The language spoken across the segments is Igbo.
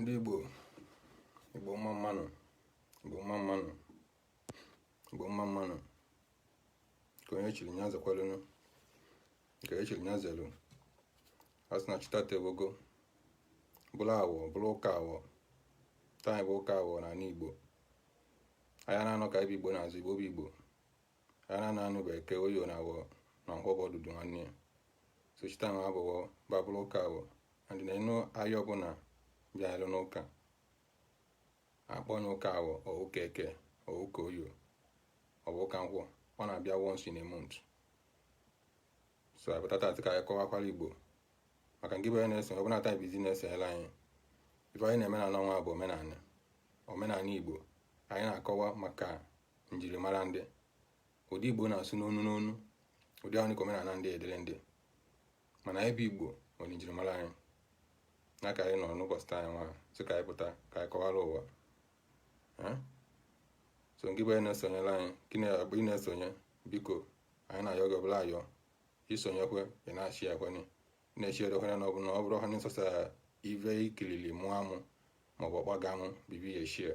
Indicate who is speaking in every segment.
Speaker 1: ndị Igbo mma mmanụ ka onye chiri nya zekwalụnụ nke e chiri nya zelu a sị na chitata ebogo bụrụ awọ bụrụ ụka awọ taa bụ ụka awọ n'ala Igbo anya na-anọ ka ibe Igbo na-azụ Igbo bụ Igbo anya na-anụ bekee oyo na awọ na nkwọbọ ọdụdụ nwanne ya so chita ma abụọ babụrụ ụka awọ and na ịnụ ahịa ọbụla bịalụ n'ụka akpọnye ụka awọ ọ ụka eke ọ ụka oyo ọ bụ ụka nkwọ ọ na-abịa once in a month. So abụtata atị ka anyị kọwakwala Igbo maka nke bụ onye na-eso ọ bụ na-ata bizinesi ele anyị ife anyị na-eme na n'ọnwa bụ omenala Igbo anyị na-akọwa maka njirimara ndị ụdị Igbo na-asụ n'onu n'onu ụdị ahụ ka omenala ndị edere ndị mana ebe Igbo nwere njirimara anyị na ka anyị nọ n'ụbọchị taa anyị nwa sị ka anyị pụta ka anyị kọwara ụwa. So nke bụ onye na-esonyela anyị ị na-esonye biko anyị na-ayọ gị ọbụla ayọ isonyekwe ị na-achị ekwenye na-echi edekwenye na ọbụla ọ bụrụ ha n'ịsọsa ive ikirili mụọ amụ maọbụ ọkpaga amụ bibi ya eshie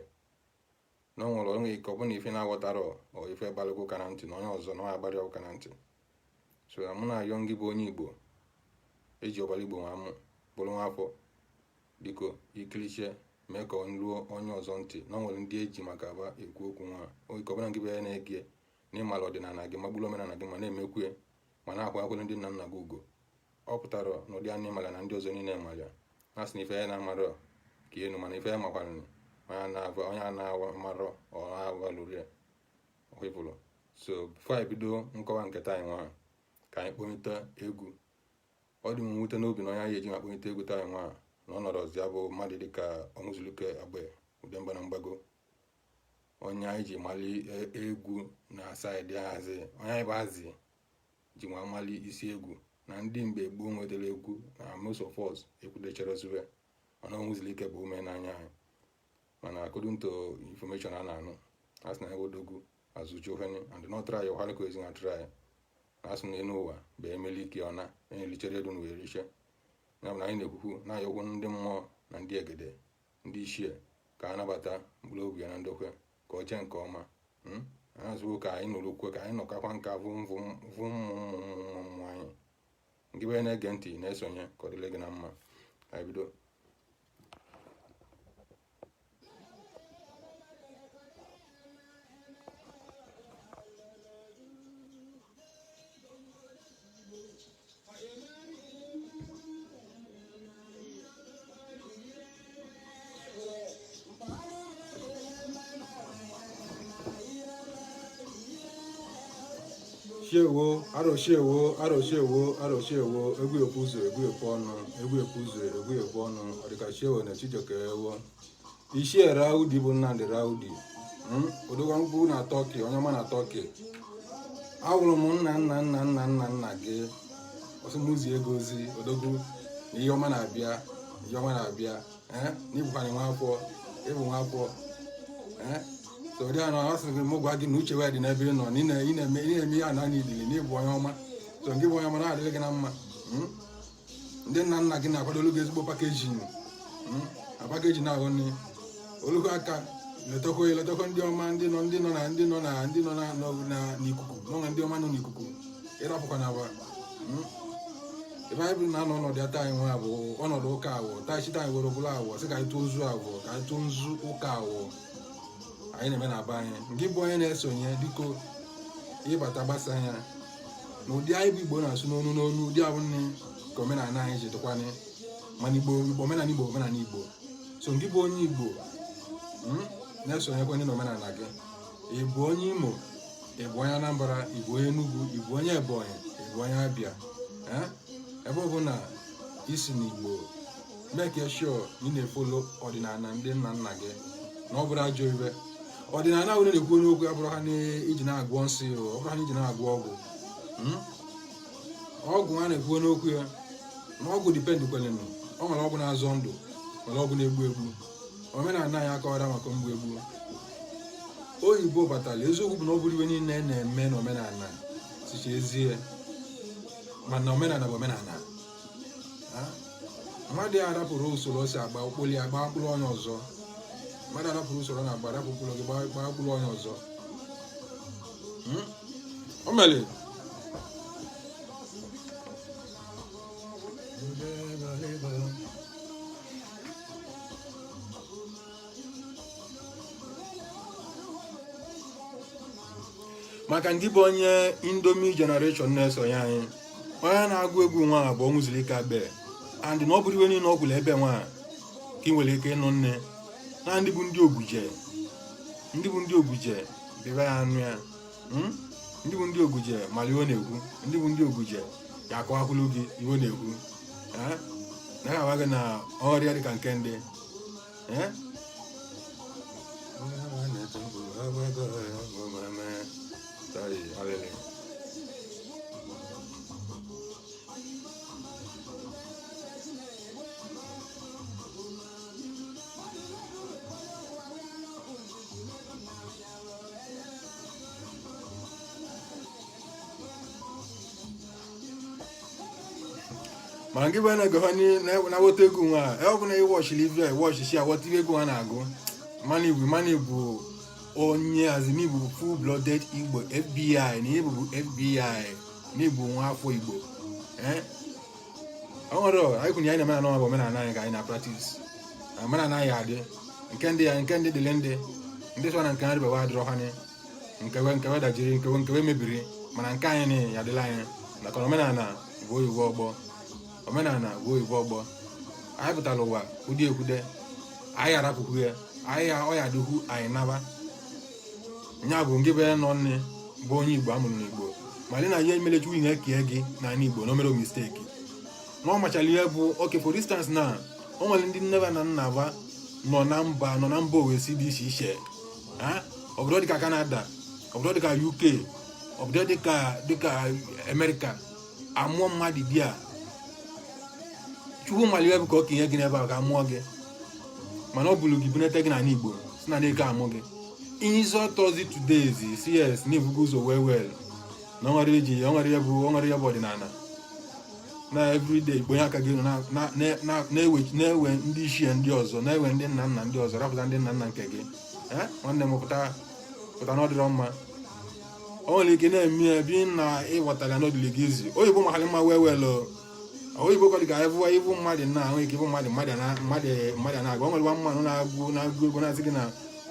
Speaker 1: na ọ nwere onwe ike ọ bụrụ na ife na-aghọtara ọ ife gbalịgo ụka na ntị na onye ọzọ na ọ agbarị ụka na ntị. So mụ na-ayọ ngị bụ onye Igbo eji ọbara Igbo nwa amụ bụrụ nwa afọ biko ikirichie mee ka ọ ruo onye ọzọ ntị na ọ nwere ndị eji maka aba ekwu okwu nwa oike ọbụla gị bụ ya na-ege na ịmala ọdịnala gị magburu omenala gị ma na-emekwu ya ma na-akwa akwụrụ ndị nna nna gị ugo ọ pụtara na ụdị anụ ịmala na ndị ọzọ niile mara na sị na ife ya na-amarọ ka enu mana ife ya makwara onye a na-amarọ ọghalụrụ ya ọhịpụrụ. So bifo anyị bido nkọwa nketa anyị nwa ka anyị kpọnite egwu ọ dị m nwute n'obi na onye anyị eji akpọnite egwu taa anyị nwa na ọnọdụ ọzọ ya bụ mmadụ dịka ọṅụzuluke agbe Udemba na Mgbago onye anyị ji mali egwu na saịdị ahazi onye anyị bụ hazi ji nwa mali isi egwu na ndị mgbe gboo nwetara egwu na most of us ekwudechara ozure mana ọṅụzuluke bụ ume n'anya anyị mana according to information a na-anụ asị na ewodogwu azụchi ofeni and not try your hariko ezi na try na asị na enu ụwa bụ emeli ike ọna enyelichere edu na were riche ya bụ na anyị na-ekwukwu na-ayọkwu ndị mmụọ na ndị egede ndị ichie ka a nabata mkpụrụ obi ya na ndokwe ka ọ jee nke ọma azụgo ka anyị nụrụ okwe ka anyị nọkakwa nka vụ mmụmụ anyị nke bụ na-ege ntị na-esonye ka ọ dịle gị na mma ka anyị bido. Shewo egwu ekwu ụzọ egwu ekwu ọnụ ọ dịka shewo na Chijioke ewo ishi Raudi bụ Nnamdi Raudi odogwa mkpu na Tọki onye ọma na Tọki awụrụ m nna gị ọsịmụzi ego ozi odogwu na ihe ọma na-abịa n'ibụkwanye nwa afọ so dị anọ asị gị mụ gwa gị na uche dị n'ebe ị nọ ị na-eme ihe a na idili n'ịbụ onye ọma so nke bụ onye ọma na-adịrị gị na mma ndị nna gị na-akwadolu gị ezigbo pakeji na-ahụ nri olugo aka letakwa ndị ọma ndị nọ n'ikuku n'ọnwa ndị ọma nọ n'ikuku ịrapụkwa na agwa ebe anyị bụ na-anọ ọnọdụ ata anyị nwa bụ ọnọdụ ụka awọ taa chita anyị were ọbụla awọ sị ka anyị tozu awọ ka anyị tozu ụka awọ anyị na-eme na aba anyị nke bụ onye na-esonye biko ịbata gbasa anya na ụdị anyị bụ Igbo na-asụ n'onu n'onu ụdị abụ nne ka omenala anyị ji dịkwana mana omenala Igbo so nke bụ onye Igbo na-esonyekwa ndị na omenala gị ịbụ onye Imo ịbụ onye Anambra ịbụ onye Enugu ịbụ onye Ebonyi ịbụ onye Abịa ebe ọ bụ na isi n'Igbo make sure ị na-efolo ọdịnala ndị nna gị na ọ bụrụ ajọ ibe ọdịnala ahụ na-ekwu n'okwu abụrụ ha iji na-agwọ nsị ọ bụrụ ha iji na-agwọ ọgwụ a na-ekwu n'okwu ya na ọgwụ dipendị kwelenụ ọ nwere ọgwụ na-azọ ndụ nwere ọgwụ na-egbu egbu omenala anyị akọwara maka mgbu egbu oyibo batara eziokwu bụ na ọ bụrụ iwe niile na-eme na omenala sicha ezie mana omenala bụ omenala mmadụ arapụrụ usoro o si agba okpoli agba mkpụrụ onye ọzọ mmadụ arapụrụ usoro na-agba arapụ mkpụrụ gị gbaa mkpụrụ onye ọzọ o mere maka ndị bụ onye Indomie generation na-esonye anyị onye na-agụ egwu nwa bụ Nwuzulike Abel and na ọ bụrụ iwe niile ọ gwụrụ ebe nwa ka ị nwere ike ịnụ nne na ndị bụ ndị Oguje bịa ya anụ ya ndị bụ ndị Oguje mara iwe na-ekwu ndị bụ ndị Oguje ya akọwakwulu gị iwe na-ekwu na ha agwa gị na ọrịa dị ka nke ndị ma nke bụ na-ege ha na-awọta egwu nwa ọ bụ na iwọchiri ive iwọchichi awọta ibe egwu ha na-agụ mana Igbo onye azimibu full blooded Igbo FBI na Igbo FBI na Igbo nwa afọ Igbo ọ nwere anyị kwunye anyị na-eme na bụ omenala anyị ka anyị na practice omenala anyị adị nke ndị dịle ndị so na nke ha rịbewa adịrọ ha nkewe dajiri nkewe mebiri mana nke anyị na ya dịla anyị maka omenala bụ oyibo ọgbọ anyị pụtara ụwa ụdị ekwude anyị arapụkwu ya anyị ọya dịkwu anyị naba nya bụ nke bere nọ nne bụ onye Igbo amụrụ n'Igbo ma dị na ihe imelechu ihe ekie gị na Igbo na o mere misteki na ọ machara ihe bụ oke for instance na o nwere ndị nne na nna ba nọ na mba owesi dị iche iche obodo dịka Canada, obodo dịka UK, obodo dịka America amụọ mmadụ dị a Chukwu mali bụ ka okenye gị n'ebe a ka amụọ gị mana ọ bụrụ gị bunete gị na Igbo si na eke amụ gị ihe izu ọtọzi today's CS na-ebugo ụzọ well na onwere ya bụ ọdịnala na everyday Igbo aka gị na-ewe ndị ichie ndị ọzọ na-ewe ndị nna nna ndị ọzọ rapụta ndị nna nna nke gị nwanne m pụta na ọ dịrọ mma o nwere ike na-eme ya bi na ịghọtara n'odili gị izi oyibo mahalị mma well oyibo kọ dị ka ibu mmadụ na ahụ ike ibu mmadụ na-agụ o nwere mmanụ na-agụ ego na-asị gị na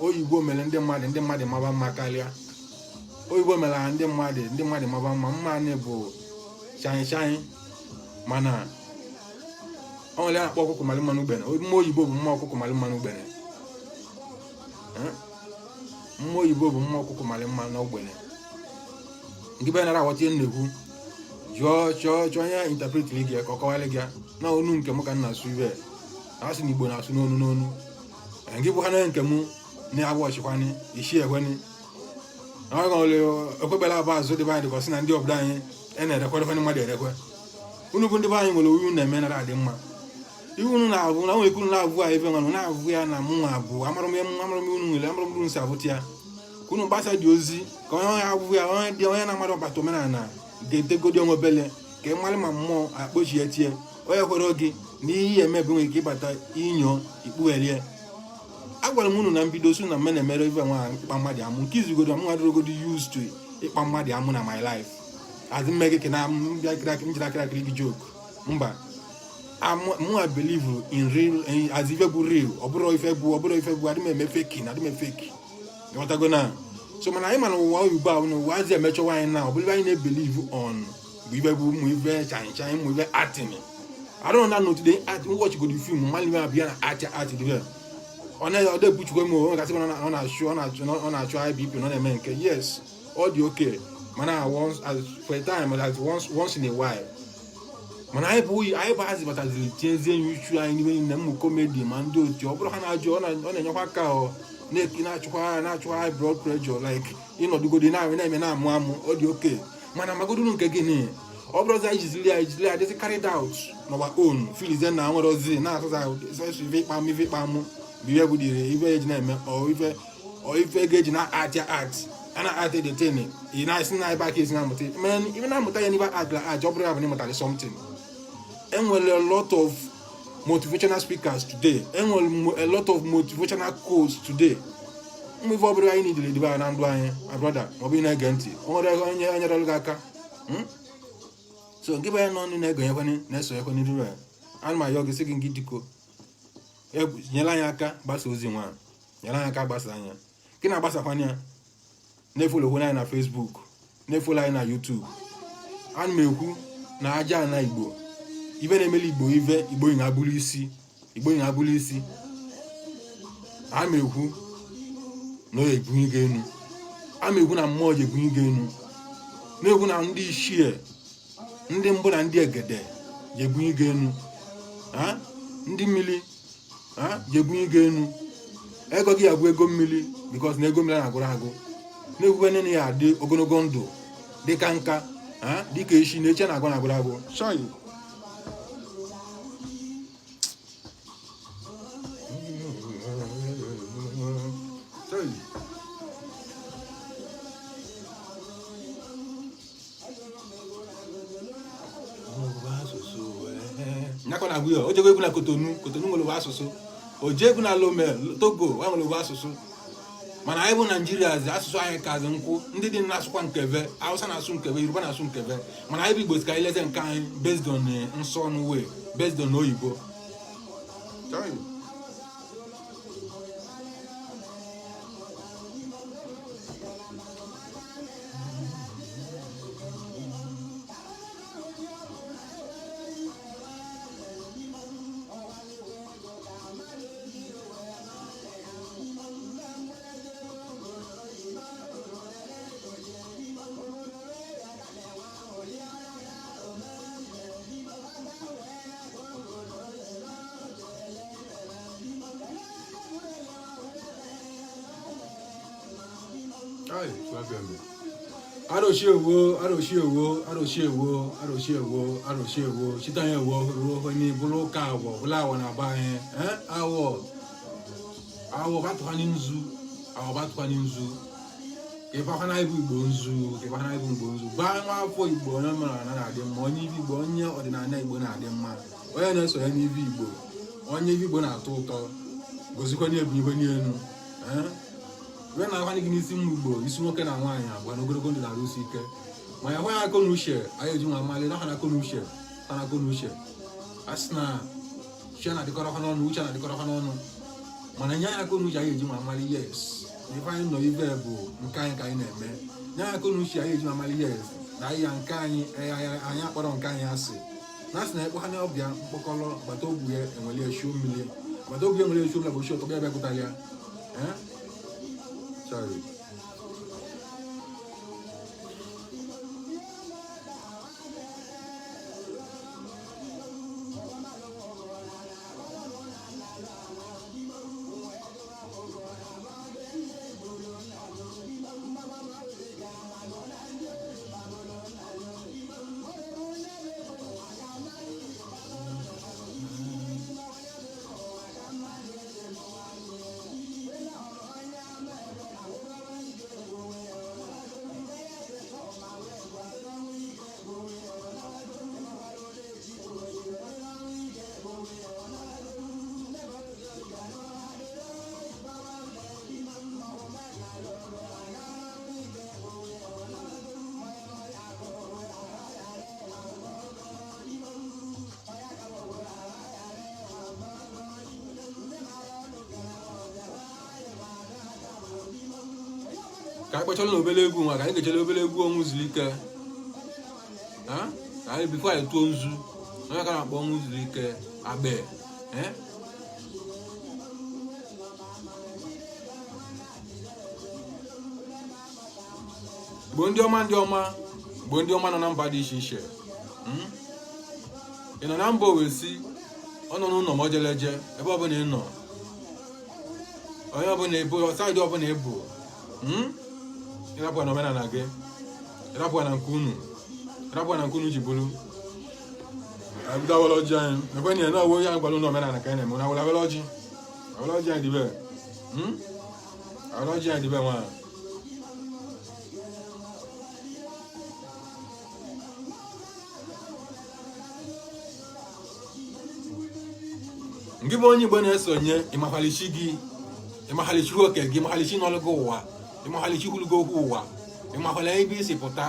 Speaker 1: oyibo mere ndị mmadụ maba mma karịa oyibo mere ndị mmadụ maba mma anyị bụ shine mana o nwere akpọ ọkụkọ mara mmanụ ugbene mma oyibo bụ mma ọkụkọ mara mmanụ ugbene mma oyibo bụ mma ọkụkọ mara mmanụ ugbene nke be nara aghọta ihe na-ekwu chọọ ya interpret gị ka ọ kọwara gị na onu nke m ka m na-asụ ibe asị na Igbo na-asụ n'onu nke bụ ha na nke m na-agba ọchịkwanye isi ekweni ekwebela abụ azụ dịbe anyị dịka ọsị na ndị obodo anyị na-erekwe mmadụ erekwe unu bụ ndị be anyị nwere owu na-eme nara adị mma iwu unu na-abụ na nwere ike unu na-abụ a ebe nwanụ na-abụ ya na mụnwa abụ amara m unu nwere amara m unu si abụta ya ka unu gbasa dị ozi ka onye abụ ya onye na-amara ọbata omenala ga-etegodi onwe obele ka ị mara ma mmụọ akpochi ya tie onye kwere oge na ihe emebe nwere ike ịbata inyo ikpugherie agwara m unu na mbido su na mme na-emere ibe nwa ịkpa mmadụ amụ nke izugodo m nwadorogodi used to ịkpa mmadụ amụ na my life adị mmegị ke na njiri akịrị gị joke mba mụnwa believe in real as ife bụ real ọ bụrụ ife bụ adị m eme feki ịghọtago na so mana anyị mana ụwa oyibo ahụ na ụwa azị emechọwa anyị na ọ bụrụ anyị na-ebelieve on bụ ife bụ ụmụ ife chaịchaị ụmụ ife atin arụ na today art watchgodi film mmadụ ibe abịa na art dị ọ na-ebuchikwa m onwe gasị ọ na-achụ IBP na ọ na-eme nke yes ọ dị okay mana for a time like once in a while mana anyị bụ azị bataziri tinyezie nye uchu anyị n'ibe niile mmụ komedi ma ndị otu ọ bụrụ ha na-ajụ ọ na-enyekwa aka na-achụkwa high blood pressure like ịnọdụgodi na-eme na-amụ ọ dị oke mana magodunu nke gịnị ọ bụrụzi anyị jizili ya dịzi carried out n'ọgba own filize na nwere ozi na-asụza ife ịkpamụ bụ ihe bụ dịrị ife eji na-eme ife ga-eji na-art a na-art detain ị na-esi na ebe aka esi na-amụta ife na-amụta ya n'ibe art ọ bụrụ ya bụ na ịmụtara something enwere a lot of motivational speakers today. A lot of motivational quotes today. Move over I need the divine and blind, my brother, or being against it. Or so give a non in a gun, Nesso, and my yoga seeking Gitiko. Yalayaka, Basoziman, Yalayaka Basanya. Kina Basafania, Nefulo when na Facebook, Nefulo na YouTube, and Mehu, na Aja na Igbo. Even Emily Igbo in Abulisi, and Mehu, no Egbun, and Mehu na more Egbun, no one and this sheer. Ndị mbụ na ndị egede jebunye ego enu ndị mmiri jebunye ego enu ego gị agwụ ego mmiri because na ego mmiri na-agụrụ agụ na-egwukwe nene ya adị ogologo ndụ dịka nka dịka echi na eche na-agụ na-agụrụ agụ sorry nakona guyo oje gwe na Kotonu ngolo asụsụ oje gwe na Lome Togo wa ngolo asụsụ mana anyị bụ Nigerians asụsụ anyị kazi nkwụ ndị dị na-asụkwa nkeve Hausa na-asụ nkeve Yoruba na-asụ nkeve mana anyị bụ Igbo ska ileze nke anyị based on nsọ way based on oyibo sorry Aroshewo chitanye wo ni bulu ka wo bula wana ba awo batwani nzu e ba kana ibu Igbo nzu ba nwa afọ Igbo na mara na adị mma onye ibi Igbo onye ọdịnala Igbo na-adị mma onye na-eso ya n'ibi Igbo onye ibi Igbo na-atọ ụtọ gozikwa na ebu ibe n'elu we na ahụ gị n'isi Igbo isi nwoke na nwaanyị agba n'ogologo ndụ na-arụsi ike ma ya hụ ya akọ n'uche anyị eji nwa mmalị na ha na-akọ n'uche asị na uche na-adịkọrọ ha n'ọnụ uche na-adịkọrọ ha n'ọnụ mana nye ya akọ n'uche anyị eji nwa mmalị yes ife anyị nọ ibe bụ nke anyị ka anyị na-eme nye ya akọ n'uche anyị eji nwa mmalị yes na ahịa nke anyị akpọrọ nke anyị asị na asị na ekpo ha n'ọbịa mkpọkọrọ gbata ogwu ya enwere eshu mmiri gbata ogwu enwere eshu mmiri bụ oshi ọtọ bịa bịagụtara ya sorry ka anyị kpọchara n'obele egwu nwa ka anyị gechara obele egwu ọnwụ zuru ike anyị bifo anyị tụọ nzu onye ka na-akpọ ọnwụ zuru ike agbe Igbo ndị ọma nọ na mba dị iche iche ị nọ na mba Owesi ọ nọ n'ụlọ mojeleje ebe ọbụla ị nọ onye ọbụla ebo saịdị ọbụla ebo ịrapụ na omenala gị ịrapụ na nke unu ji bụrụ abido awolo ji anyị ekwe na ọwụ ya gwara ụlọ omenala ka anyị na-eme na awolo ji anyị dịbe nwa Nke bụ onye Igbo na-esonye ịmakwalichi gị, ịmakwalichi oke gị, ịmakwalichi n'ọlụgụ ụwa, ịmakwalichi hụlụgo okwu ụwa, ịmakwala ebe isi pụta.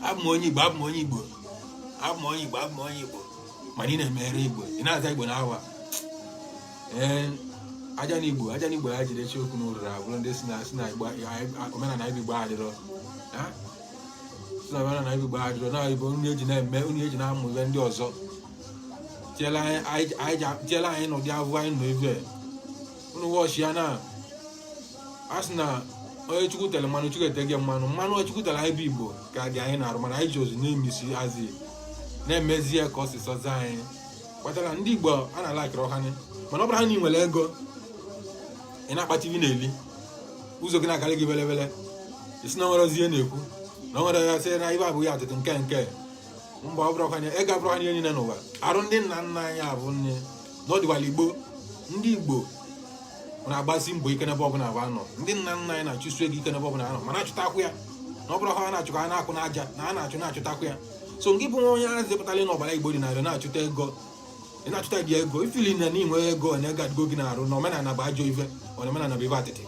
Speaker 1: Abụ m onye Igbo, abụ m onye Igbo, abụ m onye Igbo, abụ m onye Igbo, mana ị na-emere Igbo, ị na-aza Igbo n'awa. Aja n'Igbo ya jide chi okwu n'ụrụrụ abụrụ ndị si na Igbo omenala Igbo adịrọ. Si na omenala Igbo adịrọ na Igbo onye eji na-eme, onye eji na-amụ ihe ndị ọzọ. Tiela anyị n'ụdị avụ anyị nọ ebe unu wọchi ya na asị na onye Chukwu tere mmanụ Chukwu ete gị mmanụ Chukwu tere anyị bụ Igbo ka dị anyị na-arụ, mana anyị ji ozu na-emisi azị na-emezi ya ka ọsịsọ za anyị kpatara ndị Igbo a na-alakịrị ọhanye. Mana ọ bụrụ ha na ị nwere ego ị na-akpa TV na-eli ụzọ gị na-agalị gị belebele, isi na nwere ozi ihe na-ekwu na o nwere ya sị na ibe abụghị atụtụ nke mgbe ọ bụrụ ọkanye ego abụrụ ha niile n'ụwa. Arụ ndị nna nna anyị abụ nne n'ọdịwala Igbo, ndị Igbo na-agbasi mbọ ike n'ebe ọbụla bụ anọ. Ndị nna nna anyị na-achụsụ ego ike n'ebe ọbụla anọ, mana achụtakwu ya na ọ bụrụ ha na-achụkwa ha na-akụ n'aja na ha na-achụtakwu ya. So nke bụ onye a zipụtala n'ọbara Igbo dị narị na-achụta ego, ị na-achụta gị ego ifili na n'inwe ego na ego adịgo gị na-arụ na omenala bụ ajọ ife, omenala bụ ibe atịtị.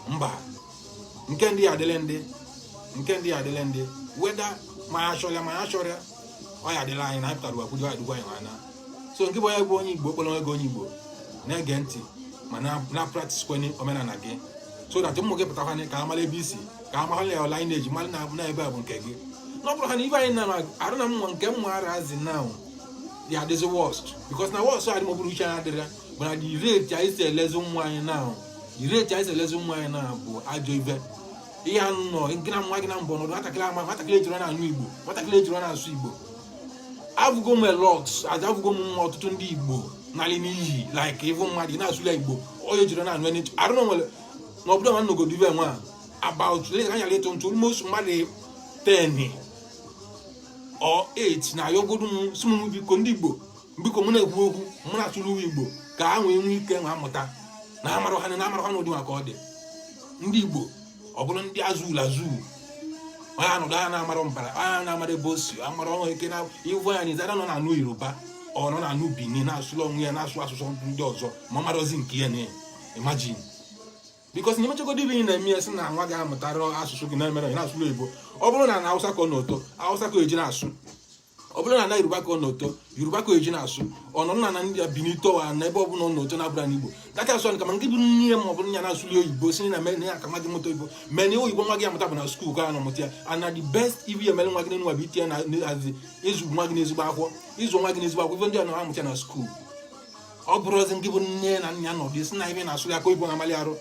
Speaker 1: Mba, nke ndị adịle ndị weda ma ya chọrọ ọ ya adịla anyị na anyị pụtara wakwudo adịgwo anyị nwana. So nke bụ onye bụ onye Igbo okporo ego onye Igbo na-ege ntị ma na practice kwenye omenala gị, so that ụmụ gị pụtakwanye ka amala ebe isi, ka amala ya ọla anyị na-eji mara na ebe a bụ nke gị. Na ọ bụrụ ha na ibe anyị na-arụ na mmụọ nke mmụ ara azi now they are the worst, because na worst adị mọbụrụ uche anyị adịrịa bụ na the rate anyị si elezi ụmụ anyị now, bụ ajọ ibe. Ihe anọ gị na nwa gị na mbọ nọdụ nwatakịrị ejiri na-anụ Igbo, nwatakịrị ejiri na-asụ Igbo. Abụgo m elox aja abụgo m nwa ọtụtụ ndị Igbo n'alị n'iyi like ịvụ mmadụ na-asụla Igbo onye ejiri na-anụ enyi arụ nwere n'obodo ma nnogodo ibe nwa about anya leto ntụ almost mmadụ 10 or 8 na yogodu m sụmụ biko ndị Igbo biko m na-ekwu okwu m na-atụrụ Igbo ka ha nwee ike nwa amụta na amara ha n'ụdị maka ọ dị ndị Igbo ọ bụrụ ndị azụ onye anọdụ anya na-amara mbara, anya na-amara ebe o si, amara ọnwa ike na iwu anyị zara nọ na-anụ Yoruba ọ nọ na-anụ Benin na-asụlụ onwe ya na-asụ asụsụ ndị ọzọ ma marozi nke ya na imagine, because na imechagodi ibe ị na-eme ya sị na nwa gị amụtara asụsụ gị na-emere ị na-asụlụ Igbo. Ọ bụrụ na Hausa ka ọ n'ụtọ Hausa ka eji na-asụ, ọ bụrụ na Yoruba ka ọ n'ụtọ Yoruba ka eji na-asụ, ọ nọ na ndị Benin towa na ebe ọ bụla ọ n'ụtọ na-abụra n'Igbo data asụ ka ma nke bụ nne ma ọ bụrụ ya na-asụli Oyibo si na mere ya ka nwa gị mụta Igbo mere Oyibo nwa gị amụta bụ na skuul ka a nọ mụta ya. And na the best ibe ya mere nwa gị n'enwa bụ itinye na azi ịzụ nwa gị n'ezigbo akwụkwọ, ịzụ nwa gị n'ezigbo akwụkwọ ife ndị a na-amụta na skuul. Ọ bụrụ ozi nke bụ nne na nna nọdụ si na ibe na-asụli aka Oyibo na-amalị arụ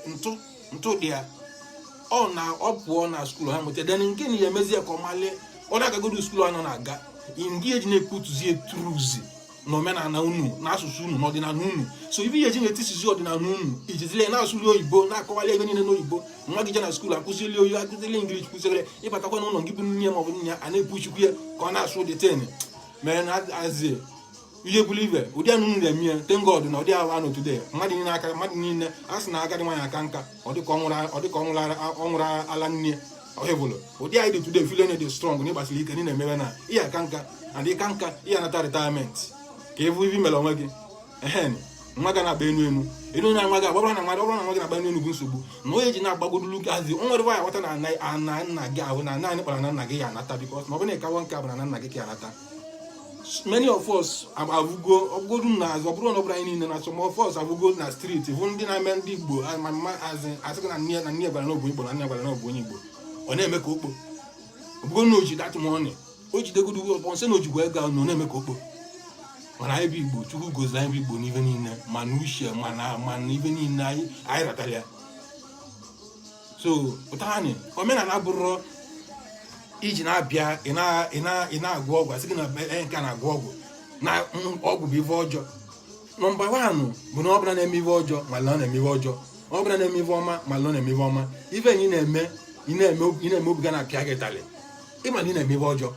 Speaker 1: ntụ dị ya ọ pụọ na skuul ha mụta den nke na ya emezi ya ka ọ malị ọ na-agagodu skuul anọ na-aga ndị eji na-ekwutuzie truzi na omenala unu na asụsụ unu na ọdịnala unu. So ibe ihe eji na-etisizi ọdịnala unu ijizile na-asụli Oyibo na-akọwali ebe niile n'Oyibo, nwa gị je na skuul akụzili oyi akụzili English kụziri ịbatakwa n'ụlọ gị bụ nne ma ọ bụ nne ya a na-ebuchikwu ya ka ọ na-asụ dị ten mere na azie ihe bụrụ ibe ụdị anụ unu na-eme ya thank God na ụdị ahụ anọ today mmadụ niile a sị na agadi nwaanyị aka nka ọ dịka ọ nwụrụ ala nne ọhịbụlụ ụdị anyị dị today feeling dị strong na ịgbasiri ike na na-emebe na ihe aka nka and ịka nka ihe anata retirement ka evu ivi mere onwe gị nwa gị na-agba enu na nwa gị agbabara na nwa gị na-agba enu bụ nsogbu na onye ji na-agbagodolu gazi o nwere ya ghọta na nna gị ahụ na naanị kpara na nna gị ya anata because ma ọ bụ na ịkawa nke abụra na nna gị ka ya anata. Many of us abụgodu na azụ ọ bụrụ na ọ bụrụ anyị niile na some of us abụgo na street bụ ndị na-eme ndị Igbo asịgị na nne gwara na ọ bụ Igbo na nne gwara na ọ bụ onye Igbo ọ na-eme ka okpo ọbụgo na oji dat money o jidegodu ụgbọ nsị na ojigwa ego ahụ na-eme ka okpo. Mana anyị bụ Igbo Chukwu goziri anyị bụ Igbo n'ife niile ma na uche ma na ife niile anyị ratara ya. So pụta anyị omenala bụrụ iji na-abịa ị na-agwọ ọgwụ asị gị na nke na-agwọ ọgwụ na ọgwụ bụ ife ọjọọ. Nọmba 1 bụ na ọ bụla na-eme ife ọjọọ ma na ọ na-eme ife ọjọọ, ọ bụla na-eme ife ọma ma na ọ na-eme ife ọma. Ife anyị na-eme obi ga na-apịa gị talị ịma na ị na-eme ife ọjọọ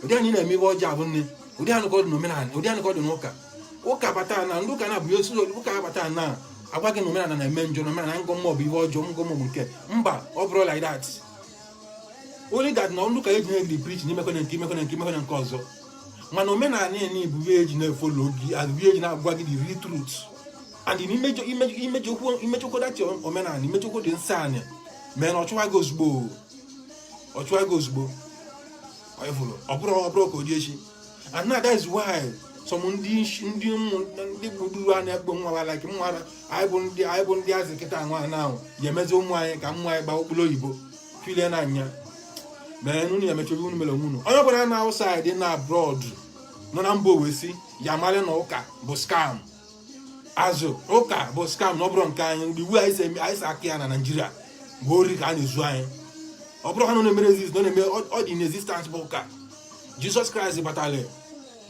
Speaker 1: ụdị anyị na-eme ife ọjọọ abụ nne ụdị anụkọ dị n'omenala ụdị anụkọ dị n'ụka bata na ndị ụka na-abụ esi ụka bata na agwa gị na omenala na-eme njọ na omenala ngọ mmụọ bụ ife ọjọọ ngọ mmụọ bụ nke mba ọ bụrụ like that. Only that na ndị ụka eji na-egiri preach n'imekwana nke ọzọ mana omenala ni bụ eji na-efolo gị as eji na-agwa gị the real truth and imejokwo dati omenala imejokwo dị nsọ anyị mee na ọchụwa gị ozugbo ọ bụrụ ka o dị echi and now that is why some ndị gbuduru a na-egbo nwa like nwa anyị bụ ndị azị kịta nwa na ya emezi ụmụ anyị ka mmụ anyị gbaa okpuru oyibo filie na anya mee unu ya emechobi unu mere onwunu onye ọbụla na outside na abroad nọ na mba owesi ya mara na ụka bụ scam azụ ụka bụ scam na ọ bụrụ nke anyị mgbe iwu anyị si aka ya na Naịjirịa bụ ori ka a na-ezu anyị ọ bụrụ ha nọ na-emere exist nọ na-eme ọ dị n'existence bụ ụka Jizọs Kraịst batara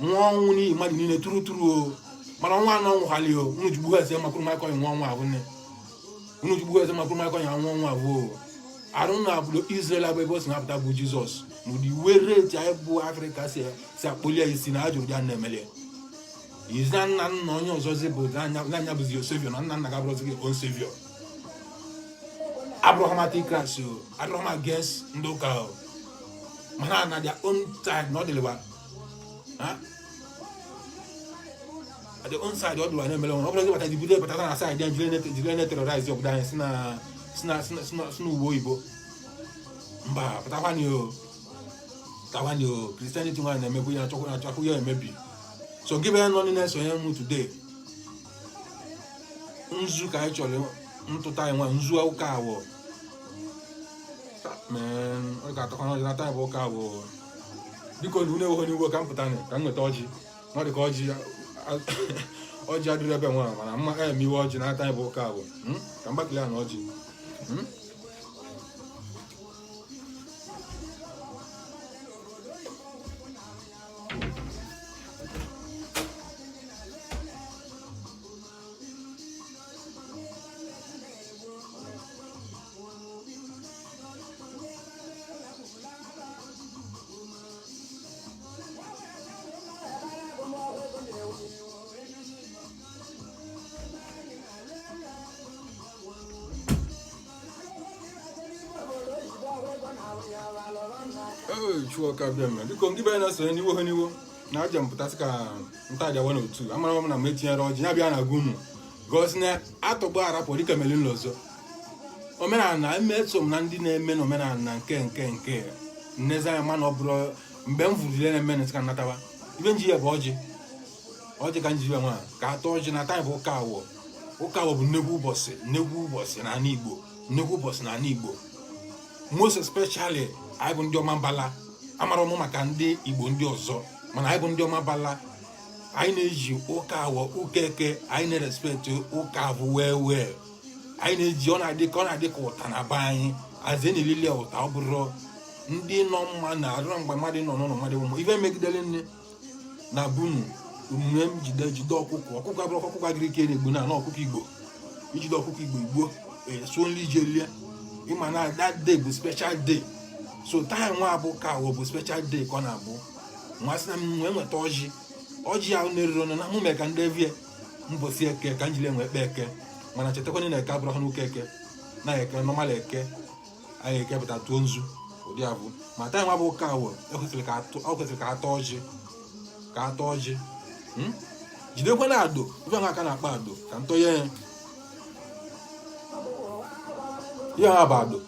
Speaker 1: nwa ọnwụ n'ihi mmadụ niile tụrụ o mana ọnwa anọ nwụghali o unu jigbu eze makwụrụ makọnyị nwa ọnwa abụ nne unu jigbu eze makwụrụ makọnyị nwa ọnwa abụọ arụ na abụdo Israel abụ ebe o si na-apụta bụ Jizọs n'ụdị iwe reti anyị bụ Afrịka si akpọli ya isi na ajụrụ ya na-emele izi na nna onye ọzọzi bụ n'anya bụzi o savior na nna ga abụrụzi gị on savior Abrahamatic Christ o Abraham against ndị ụka o mana na their own side na ọ dịlịba at the own side ọ dịlịba na-emele ọ bụrụ bata dibido bata na side jire na-terrorize obodo anyị si na uwe oyibo mba pụtakwani o Christianity nwaanyị na-emebu ya achọkwu ya emebi so gị bịa nọ na-esonye m today nzu ka anyị chọrọ ntụta anyị nwa nzu ụka awọ ọ ga-atọkwa n'ọjị nata anyị bụ ụka awọ biko na unu eweghị n'igwe ka m pụta ka m nweta ọjị ọ dị ka ọjị adịrị ebe nwa mana mma eme iwe ọjị nata anyị bụ ụka awọ ka m gbakili ya na ọjị Chuoka bịa biko ngị bịa na-esonye n'iwo ha n'iwo na aja mpụtasị ka ntaja wa n'otu amara m na m etinyere ọjị ya bịa na gunu gosi na atọgbu arapụ dịka melin ọzọ omenala emeso m na ndị na-eme na omenala nke nnezi anya mana ọ bụrụ mgbe m vụrụle na-eme na ka nataba ibe nji ya bụ ọjị ka nji nwa ka atọ ọjị na taa bụ ụka awọ bụ nnekwu ụbọchị na ala Igbo most especially anyị bụ ndị ọma mbala amara ọmụ maka ndị Igbo ndị ọzọ mana anyị bụ ndị ọma mbala anyị na-eji ụka awọ ụka eke anyị na-respect ụka abụ wee anyị na-eji ọ na-adị ka ụta na be anyị azie na-elili ụta ọ bụrụ ndị nọ mma na arụrụ mgbe mmadụ nọ n'ụlọ mmadụ ụmụ ife megidere nne na bunu omume m jide ọkụkọ abụrụ ọkụkọ agịrị ike na-egbu na ọkụkọ Igbo ijide ọkụkọ Igbo so nri ije lie ịma na that day bụ special day so taa nwa abụ ka ọ bụ special day ka ọ na-abụ nwa sị na m nwee nweta ọjị ahụ na-eriro na mụ mee ka ndị evie mbọsi eke ka njile enwe ekpe eke mana chetakwana na eke abụrụ ha n'ụka eke na eke nọmal eke anyị eke pụta tụọ nzu ụdị abụ ma taa nwa bụ ka awọ ekwesịrị ka atọ ọjị jidekwa na ado ife nwa aka na-akpa ado ka ntọ ya ha bụ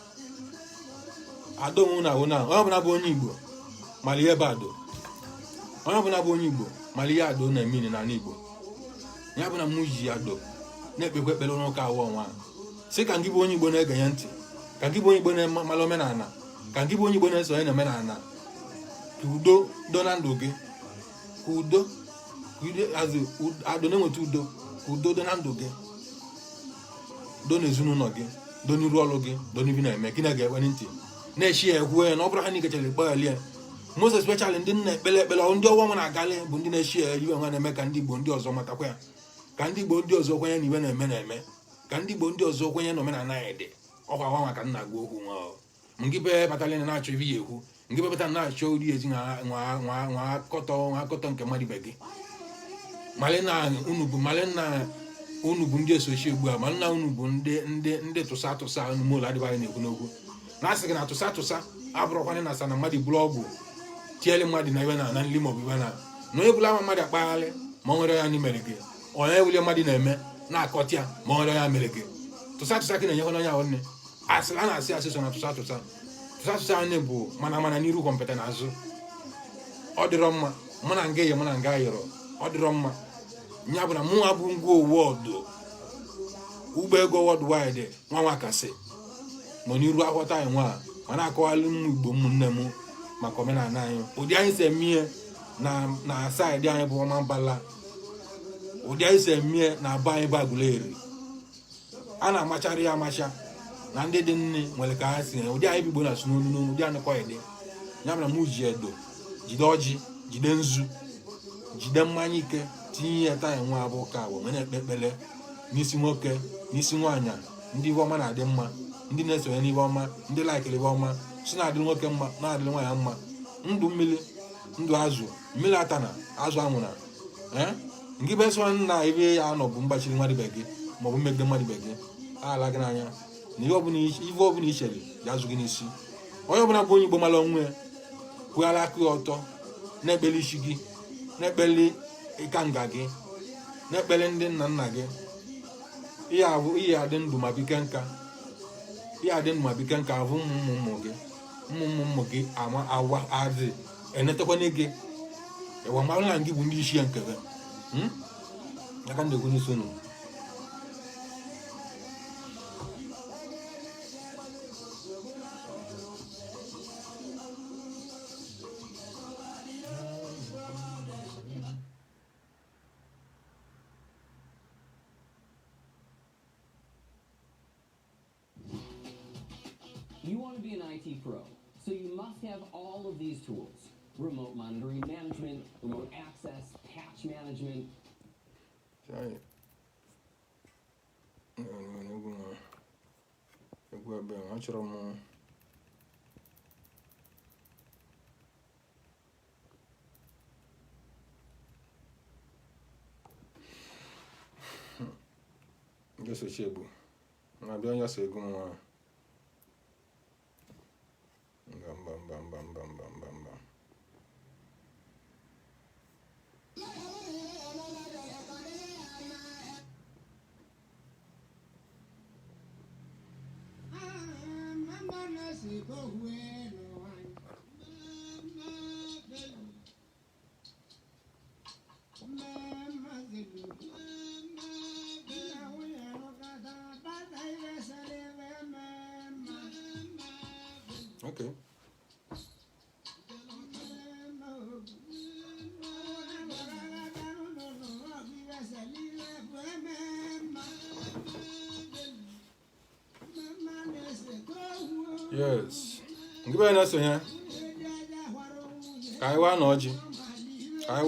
Speaker 1: ado mụ na ahụ na onye ọbụla bụ onye Igbo mara ihe bụ ado onye ọbụla bụ onye Igbo mara ihe ado na-emini n'ala Igbo ya bụ na mụ ji ado na-ekpekwa ekpere n'ụka awọ ọnwa sị ka ngị bụ onye Igbo na-egenye ntị ka ngị bụ onye Igbo na-emala omenala ka ngị bụ onye Igbo na-esonye na omenala ka udo do na ndụ gị ka udo ado na-enweta udo ka udo do na ndụ gị do na ezinụlọ gị do n'iru ọrụ gị do n'ibi na-eme gị na-ga-ekwe ntị na-echi ya ekwu na ọ bụrụ ha na ikechara ikpeghalie most especially ndị nna ekpele ndị ọwa nwa na-agali bụ ndị na-echi ya iwe nwa na-eme ka ndị Igbo ndị ọzọ matakwa ya ka ndị Igbo ndị ọzọ kwenye na iwe na-eme ka ndị Igbo ndị ọzọ kwenye na omenala anyị dị ọkwa nwa maka nna gị okwu nwa ngị be batali na-achọ ibe ya ekwu ngị be bata na-achọ uri ezi nwa akọtọ nke mmadụ ibe gị malina unu bụ ndị esochi ugbu a malina unu bụ ndị tụsa unu ụlọ adịbaghị na-ekwu n'okwu na-asị gị na tụsa abụrụkwana na asa na mmadụ bụrụ ọgwụ tiele mmadụ na iwe na nli maọbụ iwe na ebula mmadụ akpaghalị ma ọ nwere ya n'imere gị onye ewuli mmadụ na-eme na-akọtị ya ma ọ nwere ya mere gị tụsa ka na-enyekwa n'anya nwanne asịrị a na-asị asị so na tụsa anyị bụ mana n'iru kọmpụta na azụ ọ dịrọ mma mụ na nga ye mụ na nga yọrọ ọ dịrọ mma nya bụ na mụ abụ ngwa wọdụ ụgbọ ego worldwide nwa kasị nọ n'iru aghọta anyị nwa ma na-akọwalụ m Igbo ụmụnne m maka omenala anyị ụdị anyị si eme ihe na saịdị anyị bụ ọma mbala ụdị anyị si eme ihe na abụ anyị bụ Aguleri a na-amachara ya amacha na ndị dị nne nwere ka ha si ụdị anyị bigbo na sunonu ụdị anyị kọịdị ya mere mụ ji edo jide ọjị jide nzu jide mmanya ike tinye ya taa nwa abụ ka abụ nwere ekpe ekpere n'isi nwoke n'isi nwaanyị ndị ibe ọma na-adị mma ndị na-esonye n'ibe ọma ndị laikiri ibe ọma si na-adịrị nwoke mma na-adịrị nwaanyị mma ndụ mmiri ndụ azụ mmiri atana azụ anwụra nke be so na ebe ya nọ bụ mgbachiri mmadụ be gị maọbụ mmegide mmadụ be gị ala gị n'anya na ihe ọbụla ichere ya azụ gị n'isi onye ọbụla bụ onye Igbo mara onwe ya kwụghala aka ya ọtọ na-ekpeli isi gị na-ekpeli ịka nga gị na-ekpeli ndị nna nna gị ihe adị ndụ ma bike nka abụ ụmụ gị ama awa adị enetakwana gị ewa mara na gị bụ ndị isi ya nkebe aka ndị ekwenye sonu
Speaker 2: You want to be an IT pro, so you must have all of these tools. Remote monitoring management, remote access, patch management.
Speaker 1: Okay. Yes. Ngebe na so ya. Kai wa na oji. Ai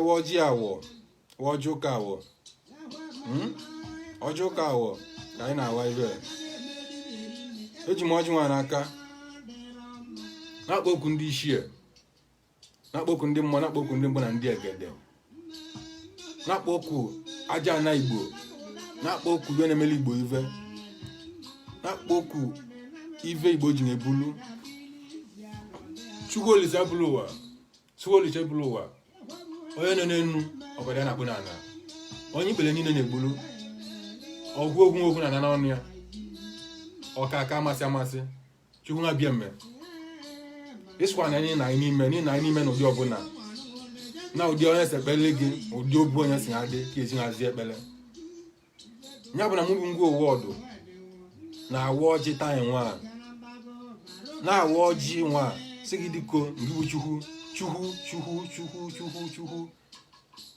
Speaker 1: wo oji awo. Wo joka awo. Ojoka awo. Kai na wa ibe. Eji mo oji nwa n'aka. Na-akpọku ndị ishie. Na-akpọku ndị mmụọ, na-akpọku ndị mbụ na ndị egede. Na-akpọku aja na Igbo. Na-akpọku iwe na-emeli Igbo ive. Na-akpọku ive Igbo ji na-ebulu. Chukwu Olise bulu ụwa. Chukwu Olise bulu ụwa. Onye nọ n'enu ọbara ya na-akpụ n'ala. Onye ikpele niile na-egbulu. Ọgwụ ogwu na n'ọnụ ya. Ọka aka amasị. Chukwu na-abịa mme. Ịsụkwa na anyị na n'ime n'ụdị ọbụla. Na ụdị onye si ekpele gị, ụdị obu onye si adị ka esi hazie ekpele. Ya bụ na mụ bụ ngwa owu ọdụ na-awa ọjị taa nwa na-awa ọjị nwa sị gị dịko ngị bụ Chukwu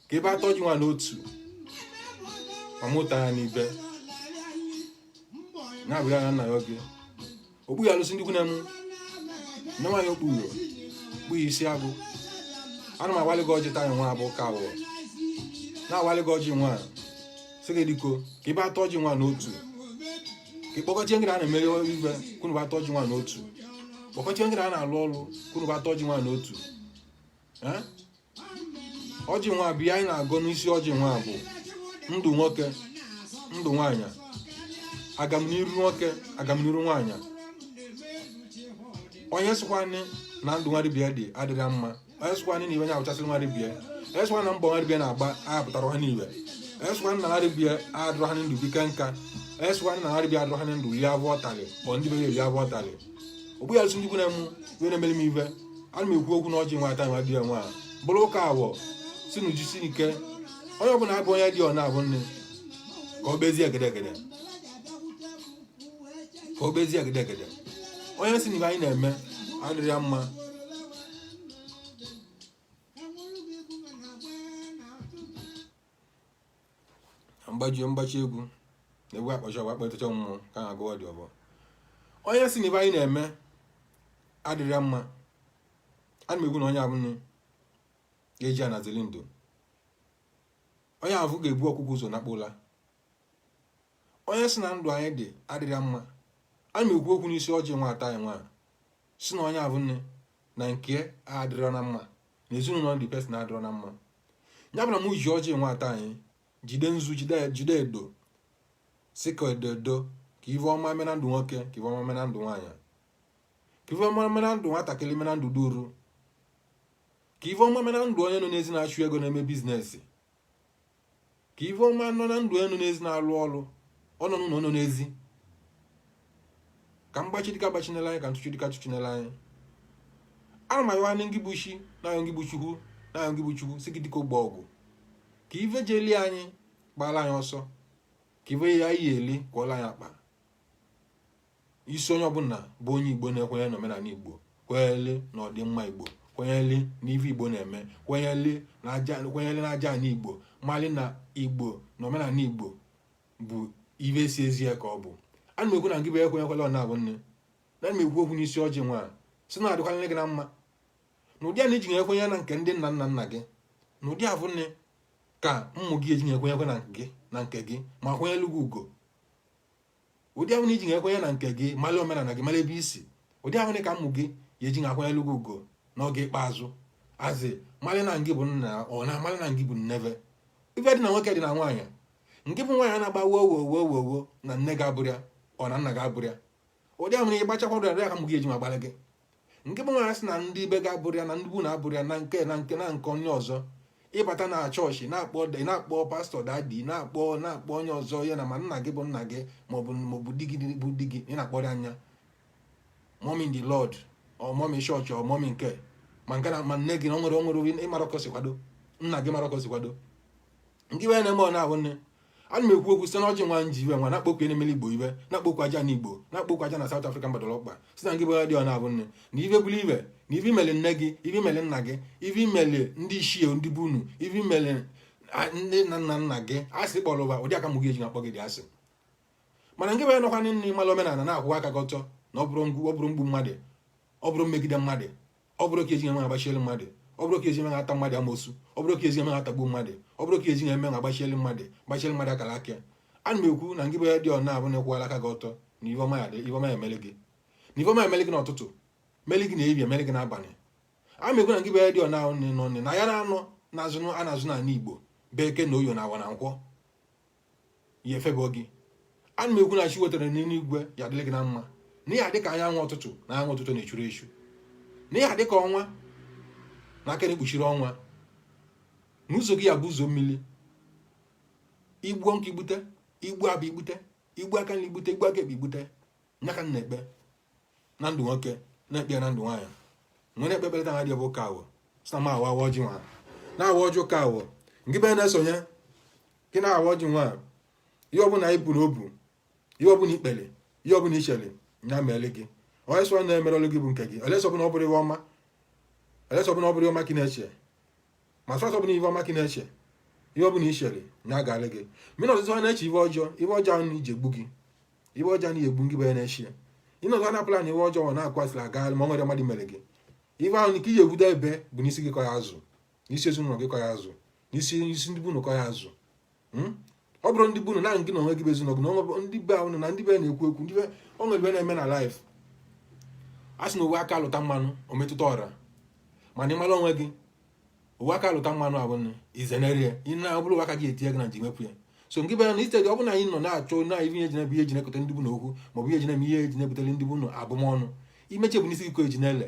Speaker 1: ka ebe atọ ji nwa n'otu ọmụta ya n'ibe na-abụ ya na nna ya oge okpu ya alụsị ndị kwụ na-emu nne nwaanyị okpuru kpu isi agụ ana m awalị gị ọjị taa nwa abụ ka awọ na-awalị gị ọjị nwa sị gị dịko ka ebe atọ ji nwa n'otu ka ịkpọkọchie ngịra a na-emere ibe kwunu bụ atọ ji nwa n'otu kpọkọchie ngịra a na-alụ ọrụ kwunu bụ atọ ji nwa n'otu ọjị nwa bụ ihe anyị na-agụ n'isi ọjị nwa bụ ndụ nwoke ndụ nwaanyị agamniru nwoke agamniru nwaanyị onye sịkwanị na ndụ nwa dibịa dị adịghị mma eswa ni iwe nya uchasili nwari bie eswa na mbo nwari bie na agba apụtara ha niwe eswa na nwari bie adro ha ndu bikanka eswa na nwari bie adro ha ndu ya votali bo ndi be ya votali obu ya sundu kuna mu we na meli mi iwe an me ekwu okwu na oji nwata nwa bie nwa bụrụ ka awo sinu jisi ike onye ọbụla abụ onye dị ọ na-abụ nne ka ọ bezie egedegede ka ọ bezie egedegede onye si n'ibe anyị na-eme adịrị ya mma mgbachi egwu na-egwu akpọtacha mmụọ ka a agụwa dị ọbọ onye si n'ibe anyị na-eme adịrị ya mma ana m egwu na onye abụ nne ga-eji anazili ndụ onye avụ ga-ebu ọkụkụ ụzọ nakpola onye si na ndụ anyị dị adịrị mma ana m ekwu okwu n'isi ọjị nwata anyị nwa si na onye avụ nne na nke adịrọ na mma na ezinụlọ ndị pesin adịrọ na mma ya bụ na m ji ọjị nwata anyị jide nzu jide edo si ka edo ka ive ọma mee na ndụ nwoke ka ive ọma mee na ndụ nwaanyị ka ive ọma mee na ndụ nwatakịrị mee na ndụ duru ka ive ọma mee na ndụ onye nọ n'ezi na-achụ ego na-eme bizinesi ka ive ọma nọ na ndụ enu n'ezi na-alụ ọrụ ọnọnụ na ọnọ n'ezi ka mgbachi dịka gbachinela anyị ka ntụchi dịka tụchinela anyị ana m ayọ anyị ngị bụ chi na-ayọ ngị bụ chukwu na-ayọ ngị bụ chukwu si gị dịka ogbe ọgwụ ka ive jeli anyị gbala anyị ọsọ ka ive ya iyi eli kwọla anyị akpa isi onye ọbụla bụ onye Igbo na-ekwenye na omenala Igbo kwenyele na ọdịmma Igbo kwenyele na ife Igbo na-eme kwenyele na aja anyị Igbo mali na Igbo na omenala Igbo bụ ibe si ezie ka ọ bụ ana m ekwu na ngị bụ ekwenyekwala ọ na-abụ nne na m ekwu okwu n'isi ọjị nwa si na adịkwala gị na mma na ụdị a na iji ekwenye na nke ndị nna nna gị na ụdị abụ nne ka mmụ gị eji ekwenyekwe na nke gị ma kwenyelu gị ugo ụdị ahụ na iji ekwenye na nke gị mali omenala gị mali ebe isi ụdị ahụ ka mmụ gị ya eji akwenyelu gị ugo n'oge ikpeazụ azị mali na ngị bụ nna ọ na mali na ngị bụ nneve ife dị na nwoke dị na nwaanyị nke bụ nwaanyị na-agba wo na nne gị abụrịa ọ na nna gị abụrịa ụdị ahụ na ị gbachakwa ụdị aka m gị eji ma gbalị gị nke bụ nwaanyị sị na ndị be gị abụrịa na ndị bụ na abụrịa na nke onye ọzọ ịbata na chọọchị na-akpọ pastọ dadi na-akpọ onye ọzọ ya na ma nna gị bụ nna gị maọbụ di gị bụ di gị ị na-akpọrọ anya mommy in the Lord ọ mommy chọọchị ọ mommy nke ma nke na ma nne gị na onwere ịmara ọkọ si kwado nna gị mara ọkọ si kwado nke iwe na-eme ọ na-abụ nne ana m ekwu okwu site n'ọjị nwa nji iwe nwa na-akpọkwu na-emeli Igbo iwe na-akpọkwu aja na Igbo na-akpọkwu aja na South Africa mbadoro ọkpa site na ngị bụ dị ọ na-abụ nne na ive bụrụ ibe na ive imele nne gị ive imele nna gị ive imele ndị ichie ndị bunu ive imele ndị nna nna gị asị kpọrọ ụba ụdị aka m gị eji na-akpọ gị dị asị mana ngị bụ ya nọkwa nne ịmala omenala na-akwụ aka gị ọtọ na ọ bụrụ mgbu mmadụ ọ bụrụ mmegide mmadụ ọ bụrụ ka eji eme agbachielu mmadụ ọ bụrụ ka ezi eme ata mmadụ amosu ọ bụrụ ka ezi eme atagbuo mmadụ ọ bụrụ ka ezi eme agbachielu mmadụ akara aka ana m ekwu na ngị bụ ya dị ọ na-abụ na ekwuala aka gị ọtọ na ive ọma ya emele gị na ive ọma ya emele gị n'ụtụtụ mele gị na-ebi emele gị n'abalị ana m ekwu na ngị bụ ya dị ọ na-ahụ nọ nne na ya na-anọ na-azụ n'ala Igbo beke na oyo na awa na nkwọ ya efego gị ana m ekwu na chi wetara n'eluigwe ya dịrị gị na mma na ya dị ka anyanwụ ụtụtụ na anyanwụ ụtụtụ na-echuru echu na ya dị ka ọnwa na aka na-ekpuchiri ọnwa n'ụzọ gị ya bụ ụzọ mmiri igbu nkụ igbute igbu abụ igbute igbu aka na igbute igbu aka ekpe igbute nya ka na-ekpe na ndụ nwoke na-ekpe na ndụ nwaanyị nwere ekpekpere ta dị bụ ka awọ sị na ma awa ọjị nwa na-awa ọjị ka awọ nke be na-esonye gị na-awa ọjị nwa ihe ọbụla anyị bụ n'obu ihe ọbụla ikpere ihe ọbụla ichere nya meele gị onye sọ na-emerọlụ gị bụ nke gị olesọ ọbụla ọ bụrụ ihe ọma olesọ ọbụla ọ bụrụ ihe ọma ka na-eche ma sọsọ ọbụla ihe ọma ka na-eche ihe ọbụla ichere nya ga-alị gị mina ọtụtụ ha na-eche ihe ọjọọ ahụ na iji egbu gị ihe ọjọọ na egbu gị bụ ya na-eche ị nọzọ na plan ihe ọjọọ na-akwasịrị agagharị ma ọ nwere mmadụ mere gị ihe ahụ ka iji egbudo ebe bụ n'isi gị kọ ya azụ n'isi ezinụlọ gị kọ ya azụ n'isi ndị bunu kọ ya azụ ọ bụrụ ndị bunu na gị na onwe gị bụ ezinụlọ gị na onwe ndị be ahụ na ndị be na-ekwu ekwu ndị ọ nwere ibe na-eme na laịf a sị na uwe aka alụta mmanụ o metụta ọra mana ịmara onwe gị uwe aka alụta mmanụ abụ nne izenerie ị na-abụrụ aka gị etinye gị na nji mepụ ya so nke be ya na istedi ọ bụ na anyị nọ na-achọ na ihe ejinebe ihe ejinekọta ndị bụ na okwu maọbụ ihe ejineme ihe ejinebutere ndị bụ na abụmọnụ imeche bụ n'isi gị ko ejinele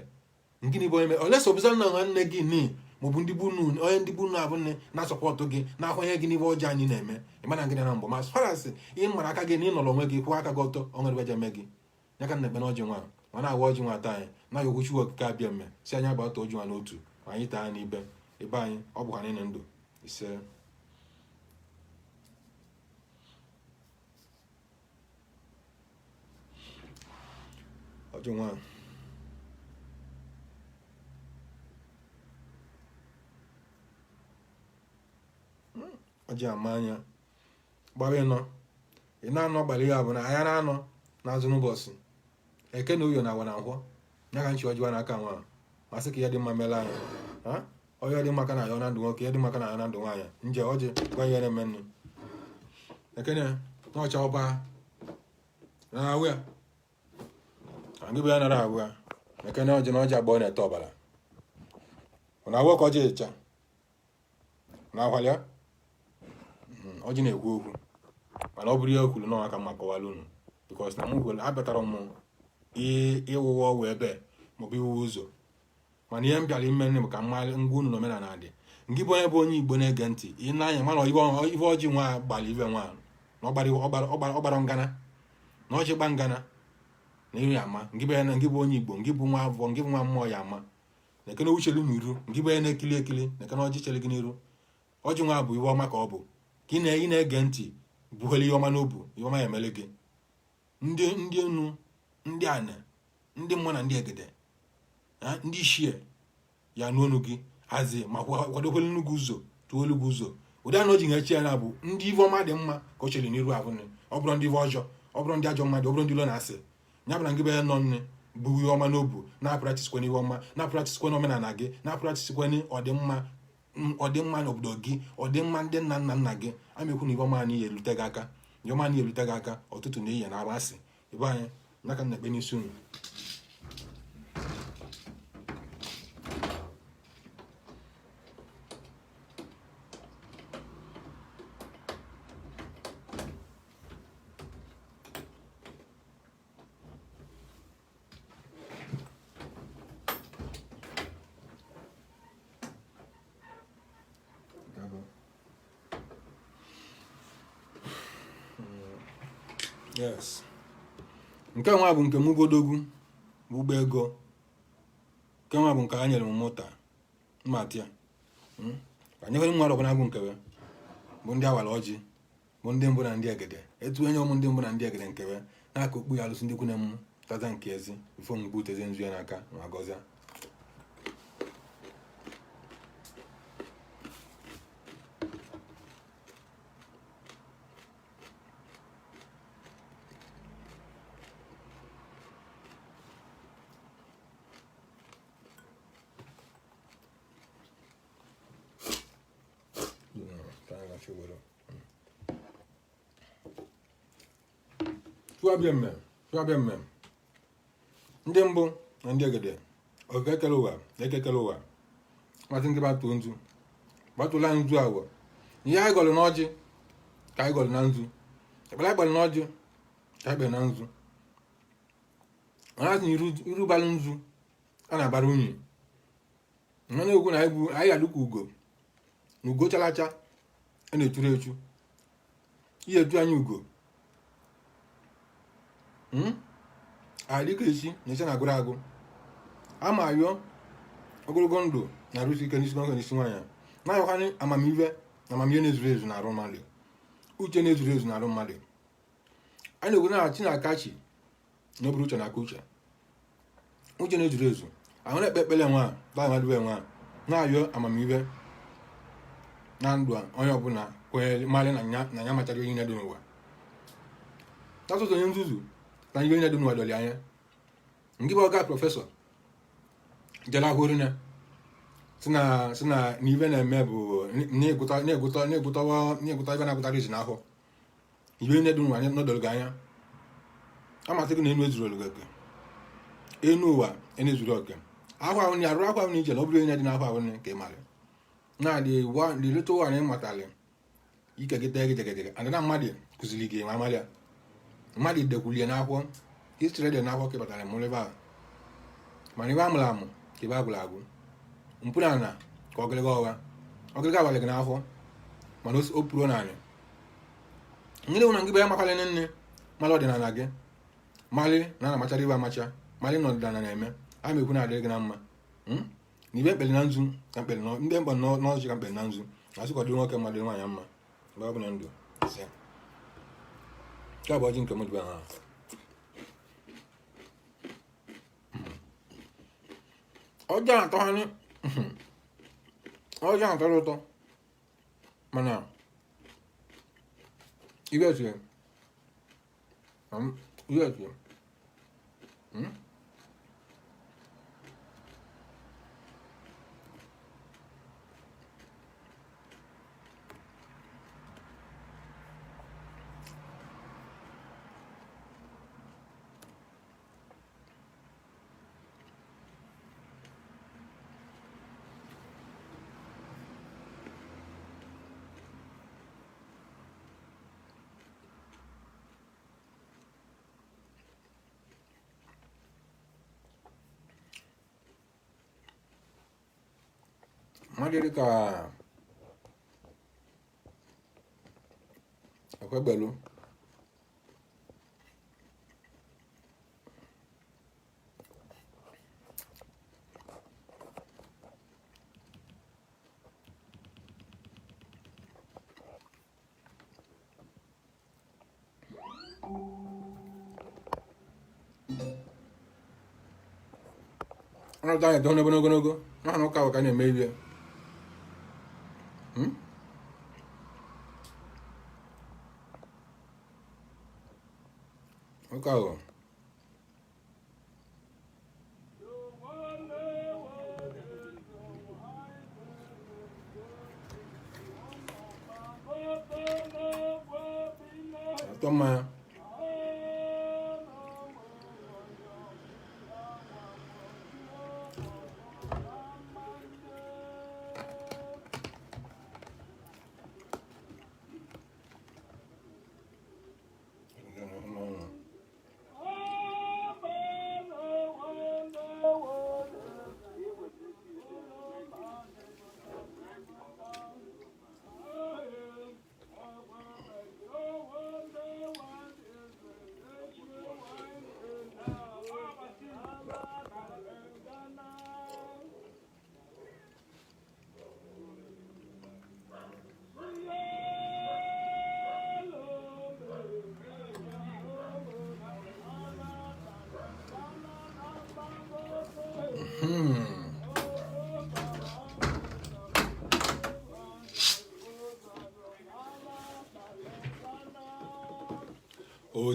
Speaker 1: ngini bo eme ole so bizan na nwanne gị ni maọbụ ndị bunu onye ndị bunu abụ nne na-asọpọtụ gị na-ahụnye gị n'ibe ọjọọ anyị na-eme ịmana gị na mbụ ma as far as ị mara aka gị na ịnọrọ onwe gị kwụọ aka gị ọtọ ọnwere beje eme gị ya ka na-ekpe na ọjị nwa ma na-awa ọjị nwa taa anyị na-ayọ okwu Chukwu okike abịa mme si anyị agbata ọjị nwa n'otu ma anyị taa n'ibe ebe anyị ọ bụkwa anyị ndụ ise ọjị nwa ọjị ama anya gbara ịnọ ị na-anọ gbalị ya bụ na anya na-anọ n'azụ n'ụbọchị eke na uyo na awa na nkwọ ya ka nchi ọjịwa n'aka nwa masị ka ya dị mma mele anya onye dị maka na ya na ndụ nwoke ya dị maka na ya na ndụ nwaanyị nje ọjị gwa ihe na-eme nnu ekene na ọcha ọba na ahụ ya gị bụ ya nara ahụ ya ekene ọjị na ọjị agbọ na-ete ọbara na awụ ka ọjị ịcha na ahwalị ya ọjị na-ekwu okwu mana ọ bụrụ ihe kwuru n'ọnwa ka mma kọwala unu bikos na m kwere abịatara m ịwụwa ọgwụ ebe maọbụ iwu ụzọ mana ihe m bịara ime nne bụ ka mmalị ngwa unu n'omenala dị ngị bụ onye bụ onye Igbo na-ege ntị ị na-anya mana ife ọjị nwa gbara ibe nwa na ọgbara ngana na ọjị gba ngana na iri ama ngị bụ onye Igbo ngị bụ nwa afọ ngị bụ nwa mmụọ ya ama na ekene uchelu n'iru ngị bụ onye na-ekili ekili na ekene ọjị chere gị n'iru ọjị nwa bụ iwe ọma ka ọ bụ ka ị na-ege ntị buhele ihe ọma n'obu ihe ọma ya emele gị ndị enu ndị ana ndị mmụọ na ndị egede ndị ishie ya n'onu gị hazie ma kwadokwele nnukwu ụzọ tụọ olu gị ụzọ ụdị anọ ji nyechi ya na bụ ndị ive ọma dị mma ka o chere n'iru ahụ nne ọ bụrụ ndị ive ọjọọ ọ bụrụ ndị ajọ mmadụ ọ bụrụ ndị ilo na-asị ya bụra ngị be ya nọ nne bụ ihe ọma n'obu na-apụratisikwana ihe ọma na-apụratisikwana omenala gị na-apụratisikwana ọdịmma n'obodo gị ọdịmma ndị nna nna nna gị amekwu na ibe ọma anyị erute gị aka ihe ọma anyị erute gị aka ọtụtụ na ihe na-agbasị ebe anyị n'aka m na-ekpe n'isi unu yes nke nwa bụ nke m godogwu bụ ụgbọ ego nke nwa bụ nke a nyere m mụta mmatịa ka nyefere mmadụ ọbụla bụ nkewe bụ ndị awara ọjị bụ ndị mbụ na ndị egede etu enye ụmụ ndị mbụ na ndị egede nkewe n'aka okpu ya alụsị ndị kwune m tata nke ezi ifo mgbe uteze nzu ya n'aka ma gọzie Chụabịa mmemme ndị mbụ na ndị egede ekekele ụwa masị ndị batụ nzu batụla nzu awọ ihe anyị gọrọ n'ọjị ka anyị gọrọ na nzu ekpere anyị gbara n'ọjị ka anyị kpere na nzu mana iru balụ nzu a na-abara unyi nwana egwu na anyị adụkwa ugo na ugo chalacha a na-echuru echu ihe eju anyị ugo adịka esi na-eche na agụrụ agụ ama ayọ ogologo ndụ na arụsi ike n'isi nwoke n'isi nwaanyị na-ayọkwanị amamihe na-ezuru ezu na arụ mmadụ uche na-ezuru ezu na arụ mmadụ a na-egwu na-achị na akachi na oburu uche na aka uche na-ezuru ezu ahụ na-ekpe ekpere nwa damadube nwa na-ayọ amamihe na ndụ onye ọbụla kwenyere mmadụ na ya machara ihe niile dị n'ụwa tasụsụ onye nzuzu na ihe niile dị n'ụwa dọli anya nke bụ ọga prọfesọ jela ahụrụ na si na n'ive na-eme bụ na-egụta ibe na-agụtara izi n'ahụ ibe niile dị n'ụwa nọdọrọ gị anya amasị gị na enu ezuru olu gị enu ụwa enezuru oke ahụ ahụ na arụ ahụ ahụ na ije na ọ bụrụ ihe dị n'ahụ ahụ ka ị mara na dị leta ụwa na ịmatali ike gị tee gị jegejege adịna mmadụ kụziri gị ma amalịa mmadụ dekwulie n'akwụkwọ histrị dị n'akwụkwọ ka ịbatara mụrụ ebe ahụ mana ibe amụrụ amụ ka ebe agwụrụ agwụ mpụna na ka ọgịlịga ọwa ọgịlịga abalị gị n'afọ mana o pụrụ naanị ngịlị na ngị bụ ya makwalị nne malị ọdịnala gị malị na na-amachara ibe amacha malị na ọdịnala na-eme a ma ekwu na-adịrị gị na mma na ibe mkpeli na nzu ka mkpeli ndị mkpa n'ọchị ka mkpeli na nzu asị ka ọ dịrị nwoke mmadụ nwaanyị mma mgbe ọ bụ na ndụ ise nke a bụ ọjị nke m jibe ha ọjọọ atọ ha ọjọọ atọrọ ụtọ mana ibe etie ibe etie mmadụ ka Ekpere ọnọdụ anyị dị ogologo aha na ụka ụka na-eme ihe ụka ahụ atọ mmanya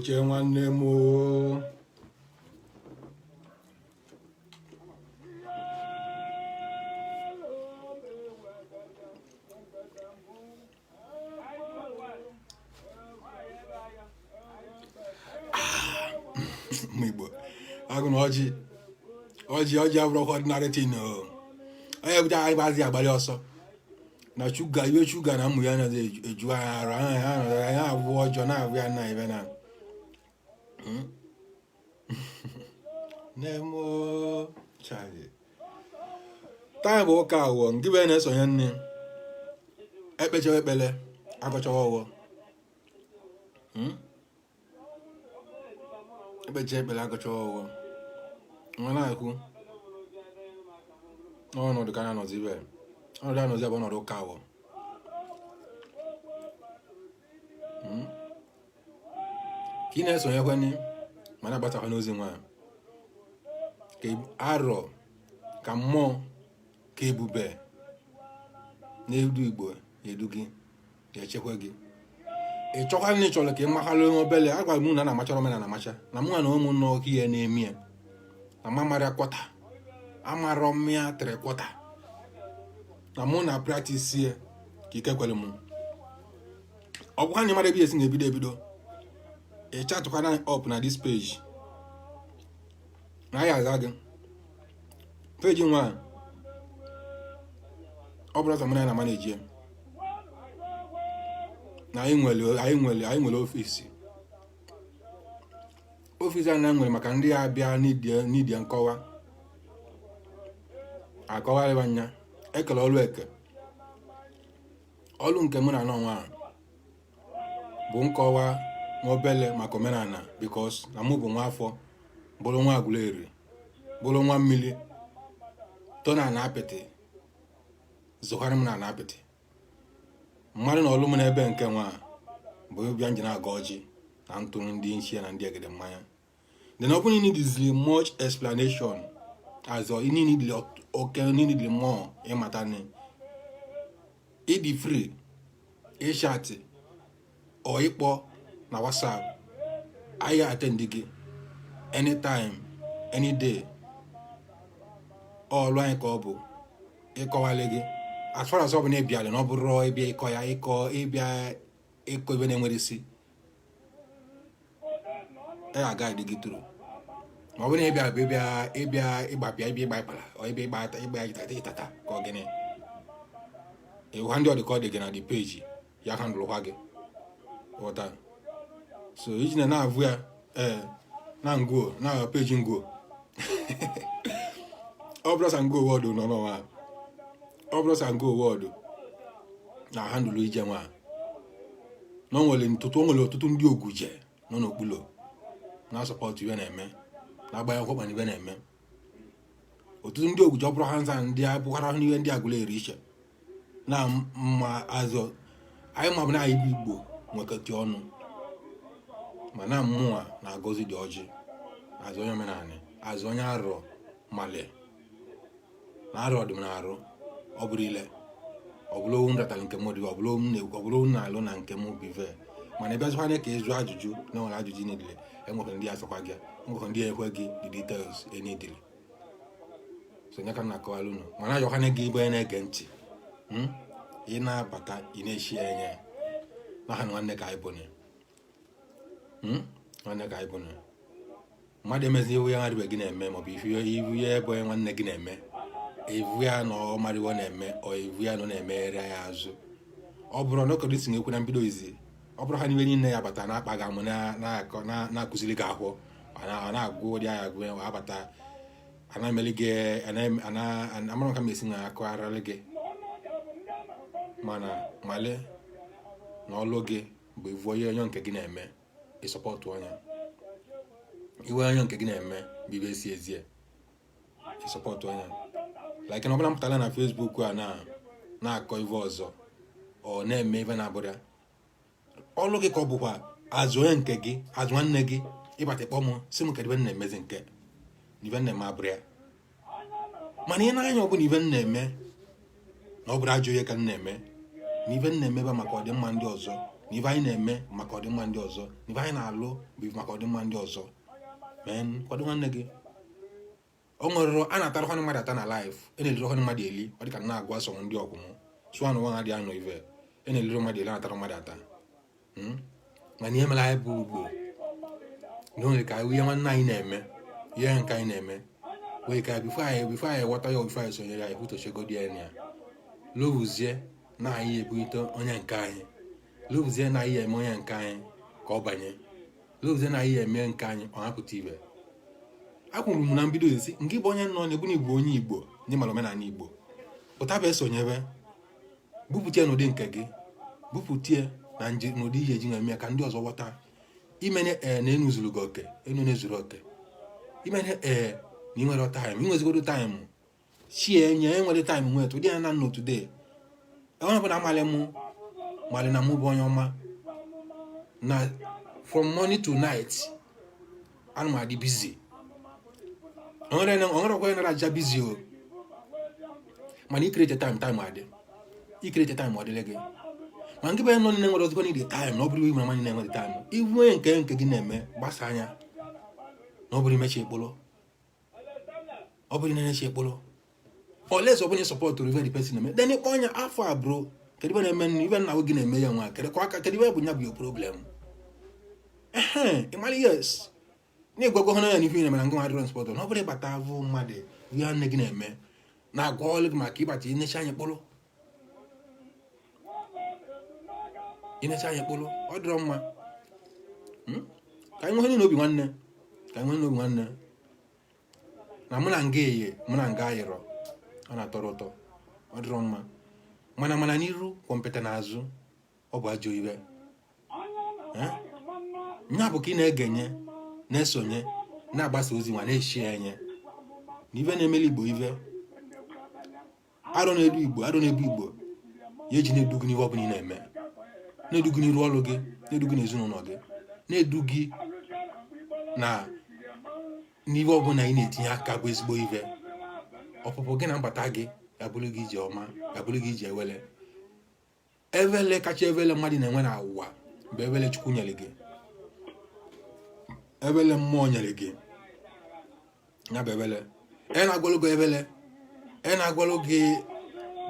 Speaker 1: oche nwanne m Igbo agụ na ọjị abụrụkwa ọdịnarị tin onye bụta anyị gbazi agbalị ọsọ na shuga iwe shuga na mmụ ya na eju anya arụ anya abụ ọjọọ na-abụ ya na ibe na nemo chali taa bụ ụka awọ nke be na-esonye nne ekpecha ekpele agọchawa ọwọ ekpecha ekpele agọchawa ọwọ nwa na-ekwu n'ọnọdụ ka na-anọzi ibe ọnọdụ anọzi bụ ọnọdụ ụka awọ ka ị na-esonyekwenye ma na-agbatakwa n'ozi nwa ka arọ ka mmụọ ka ebube na-edu Igbo edu gị ga-echekwa gị ị chọkwa na ị chọrọ ka ị makala onye obele agwa m na na-amachara omenala amacha na mụ na ụmụnne ọka ihe na-eme ya na mamara kwọta amarọ mmịa tere kwọta na mụ na praktisi ya ka ike kwere m ọ bụkwa na mmadụ ebe esi na-ebido ị chatụkwana up na this page na ya aza gị peji nwa ọ bụrụ ọzọ mụna na maneji na anyị nwere ofisi anyị na nwere maka ndị ya abịa n'idie nkọwa akọwalịba anya ekele ọlụ eke ọlụ nke mụ na n'ọnwa bụ nkọwa nwa obele maka omenala bikos na mụ bụ nwa afọ bụrụ nwa Aguleri bụrụ nwa mmiri to na apịtị zụgharị m na apịtị mmadụ na ọlụ m n'ebe nke nwa bụ bịa nji na-aga ọjị na ntụrụ ndị nchie na ndị egede mmanya then ọ bụrụ you need much explanation as you need more ịmata ni ịdị free ịchatị ọ ịkpọ na WhatsApp anyị attend gị anytime any day ọlụ anyị ka ọ bụ ịkọwalị gị as far as ọ bụ na ịbịalị na ọ bụrụ ịbịa ịkọ ya ịbịa ịkọ ebe na-enwere isi aga adị gị tụrụ ma ọ bụ na ịbịa ịgbapịa ịbịa ịgba ịkpara ọ ịbịa ịgba ịtata ka ọ gịnị ịwa ndị ọdịka ọ dị gị na dị peji ya handụlụkwa gị ghọta so iji na-avụ ya na ngụo na peji ngụo ọ bụrụ sa ngụo wọdụ nọ n'ọnwa ọ bụrụ sa ngụo wọdụ na handụlụ ije nwa na o nwere ọtụtụ ndị oguje nọ n'okpulo na-asọpọtụ ibe na-eme na-agbanye nkwakwa n'ibe na-eme ọtụtụ ndị oguje ọ bụrụ ha nza ndị abụghara n'ihe ndị Aguleri iche na mma azụ anyị ma bụ na anyị bụ Igbo nwekọta ọnụ ma na mmụọ na-agọzi dị ọjị azụ onye omenala azụ onye arọ male na arọ dị m na-arụ ọ bụrụ ile ọ bụrụ owu nratara nke m dị ọ bụrụ owu na-alụ na nke m bive mana ịbịazịkwanye ka ịjụ ajụjụ na nwere ajụjụ niile enwekwa ndị asakwa gị nwekwa ndị ekwe gị the details enidili so nye ka m na-akọwalụ unu mana ajọkwanye gị ibe onye na-ege ntị ị na-abata ị na-eshi enye n'aha na nwanne ka anyị bụnye nwanne ka anyị bụnye mmadụ emezi iwu ya nwadịbe gị na-eme maọbụ iwu ya ebe onye nwanne gị na-eme ivu ya na ọ marịwo na-eme ọ ivu ya nọ na-emegharị ya azụ ọ bụrụ na ọkọdụ si ekwu na mbido izi ọ bụrụ ha niile niile ya bata na-akpa gị amụ na-akụziri gị ahụ a na-agụ ụdị anya agụ abata ana-emeli gị amara ka m esi na akụgharịrị gị mana male na ọlụ gị bụ ivu onye nke gị na-eme ịsọpọtụ anya iwe onye nke gị na-eme bụ ibe esi ezie ịsọpọtụ anya like na ọbụla mpụtara na Facebook a na-akọ ive ọzọ ọ na-eme ive na-abụrụ ya ọlụ gị ka ọ bụkwa azụ onye nke gị azụ nwanne gị ịbata kpọ m si m kedụ ibe na-emezi nke na ive na-eme abụrụ ya mana ihe n'anya ọ bụ na ive na-eme na ọ bụrụ ajọ ihe ka m na-eme na ive na-eme ebe maka ọdịmma ndị ọzọ na ive anyị na-eme maka ọdịmma ndị ọzọ na ive anyị na-alụ bụ maka ọdịmma ndị ọzọ men kwado nwanne gị o nwere a na-atara ọhụrụ mmadụ ata na laịf na-eliri ọhụrụ mmadụ eli ọ dịka na-agwa asọ ndị ọkwụmụ sụọ na nwa ha dị anọ ive na-eliri mmadụ eli na-atara mmadụ ata mana ihe mere anyị bụ Ugbo na onwere ka ihe nwanne anyị na-eme ihe nke anyị na-eme wee ka bifo anyị ghọta ya bifo anyị sonyere anyị hụtochegodi ya lovuzie na anyị ebute onye nke anyị lovuzie na anyị eme onye nke anyị ka ọ banye lovuzie na anyị eme nke anyị ọ hapụta ibe akwụrụ m na mbido ezi nke bụ onye nọ na-ebu na Igbo onye Igbo ndị mara omenala Igbo pụtaba esonyebe bupụtie n'ụdị nke gị bupụtie na n'ụdị ihe eji na-eme ka ndị ọzọ ghọta imene na enu zuru gị oke enu na-ezuru oke imene na inwere taịm inwezigodo taịm chie nye enwere taịm nwetụ ụdị ya na nno today onye ọbụla malị na mụ bụ onye ọma na from morning to night ana m adị busy onwere ọkwa nara aja busy o mana ikrete time adị ikrete time ọ dịle gị ma nke bụ nọ nne nwere ozigbo n'ide time na ọ bụrụ iwe manye na-enwere time iwu onye nke gị na-eme gbasa anya na ọ bụrụ imechi ekpolo ọ bụrụ na-enechi ekpolo olezi ọbụla sọpọtụ rive dị pesin eme den ịkpọ ọnya afọ abụrụ kedu ibe na-eme nnu ibe nna gị na-eme ya nwa kedu ibe bụ nya bụ yo problem ịmara yes na-egwagwo hụ na ya n'ife ị na-emere ngwa adịrọ spọtụ na ọ bụrụ ịbata avụ mmadụ ihe nne gị na-eme na-agwa ọlụ gị maka ịbata inechi anya kpụrụ ọ dịrọ mma ka anyị nwere n'obi nwanne na mụ na nga eye mụ na nga ayịrọ ọ na-atọrọ ụtọ ọ dịrọ mma mana n'iru kwọmpeta n'azụ ọ bụ ajọ ibe nya bụ ka ị na-egenye na-esonye na-agbasa ozi nwa na-eshi enye na ibe na-emeli Igbo ibe arụ na-edu Igbo arụ na-ebu Igbo ya eji na-edugu n'ihe ọbụla ị na-eme na-edugu n'iru ọrụ gị na-edugu n'ezinụlọ gị na-edugi na n'ihe ọbụla ị na-etinye aka bụ ezigbo ibe ọpụpụ gị na mbata gị ga-abụrụ gị ije ọma ga-abụrụ gị ije ewele kacha ewele mmadụ na-enwe na ụwa bụ ewele Chukwu nyere gị ewele mmụọ nyere gị ya bụ ewele na-agwalụ gị ewele na-agwalụ gị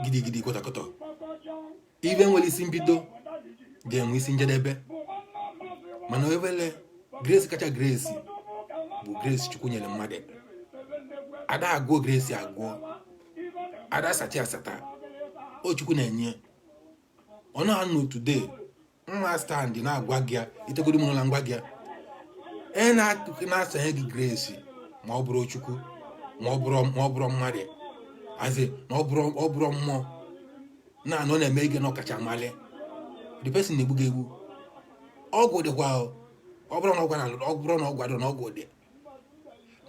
Speaker 1: gidigidi kọtakọtọ ibe nwere isi mbido ga-enwe isi njedebe mana ewele grace kacha grace bụ grace Chukwu nyere mmadụ ada agụọ grace agụọ ada asacha asata o Chukwu na-enye ọ na-anọ today mma stand na-agwa gị itegoro m n'ụlọ ngwa gị na-asanye gị grace ma ọ bụrụ Chukwu ma ọ bụrụ mmadụ azi na ọ bụrụ mmụọ na-anọ na-eme ige na ọkacha mmalị the person na-egbu gị egbu ọgwụ dịkwa ọ bụrụ na ọgwụ adọ na ọgwụ dị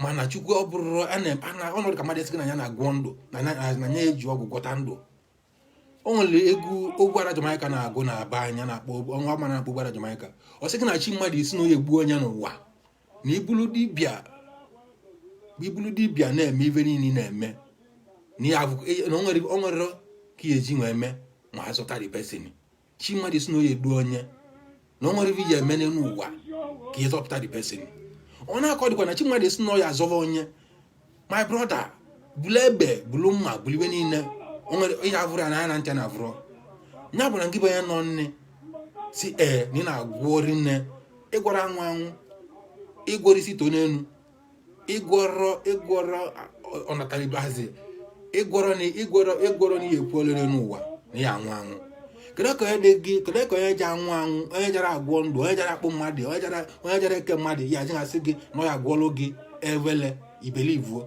Speaker 1: mana Chukwu ọ bụrụ ọnọdụ ka mmadụ esi na ya na-agwọ ndụ na ya eji ọgwụ gwọta ndụ o nwere egwu ogwara Jamaica na-agụ na-aba anya na-akpọ ọnwa ma na-akpọ ogwara Jamaica ọ sị gị na chi mmadụ isi na onye gbuo onye n'ụwa na ibulu dibịa na-eme ibe niile na-eme na o nwere ka eji nwee eme ma azụta the person chi mmadụ isi na onye gbuo onye na o nwere ibe iji eme n'ụwa ka ịzọpụta the person ọ na-akọ dịkwa na chi mmadụ isi na ọya azọba onye my brother bulu egbe bulu mma bulu ibe niile onwere ihe avụrụ ya na ntị na avụrụ nya bụ na ngị bụ onye nọ nne si na ị na-agwọri nne ịgwọrọ anwụ ịgwọrọ isi to n'elu ịgwọrọ ọnatara ibazi ịgwọrọ na ihe ekwu olere n'ụwa na ya anwụ kedu ka onye ji anwụ onye jara agwọ ndụ onye jara akpụ mmadụ onye jara eke mmadụ ya ji asị gị na ya agwọlụ gị ewele ibelivuo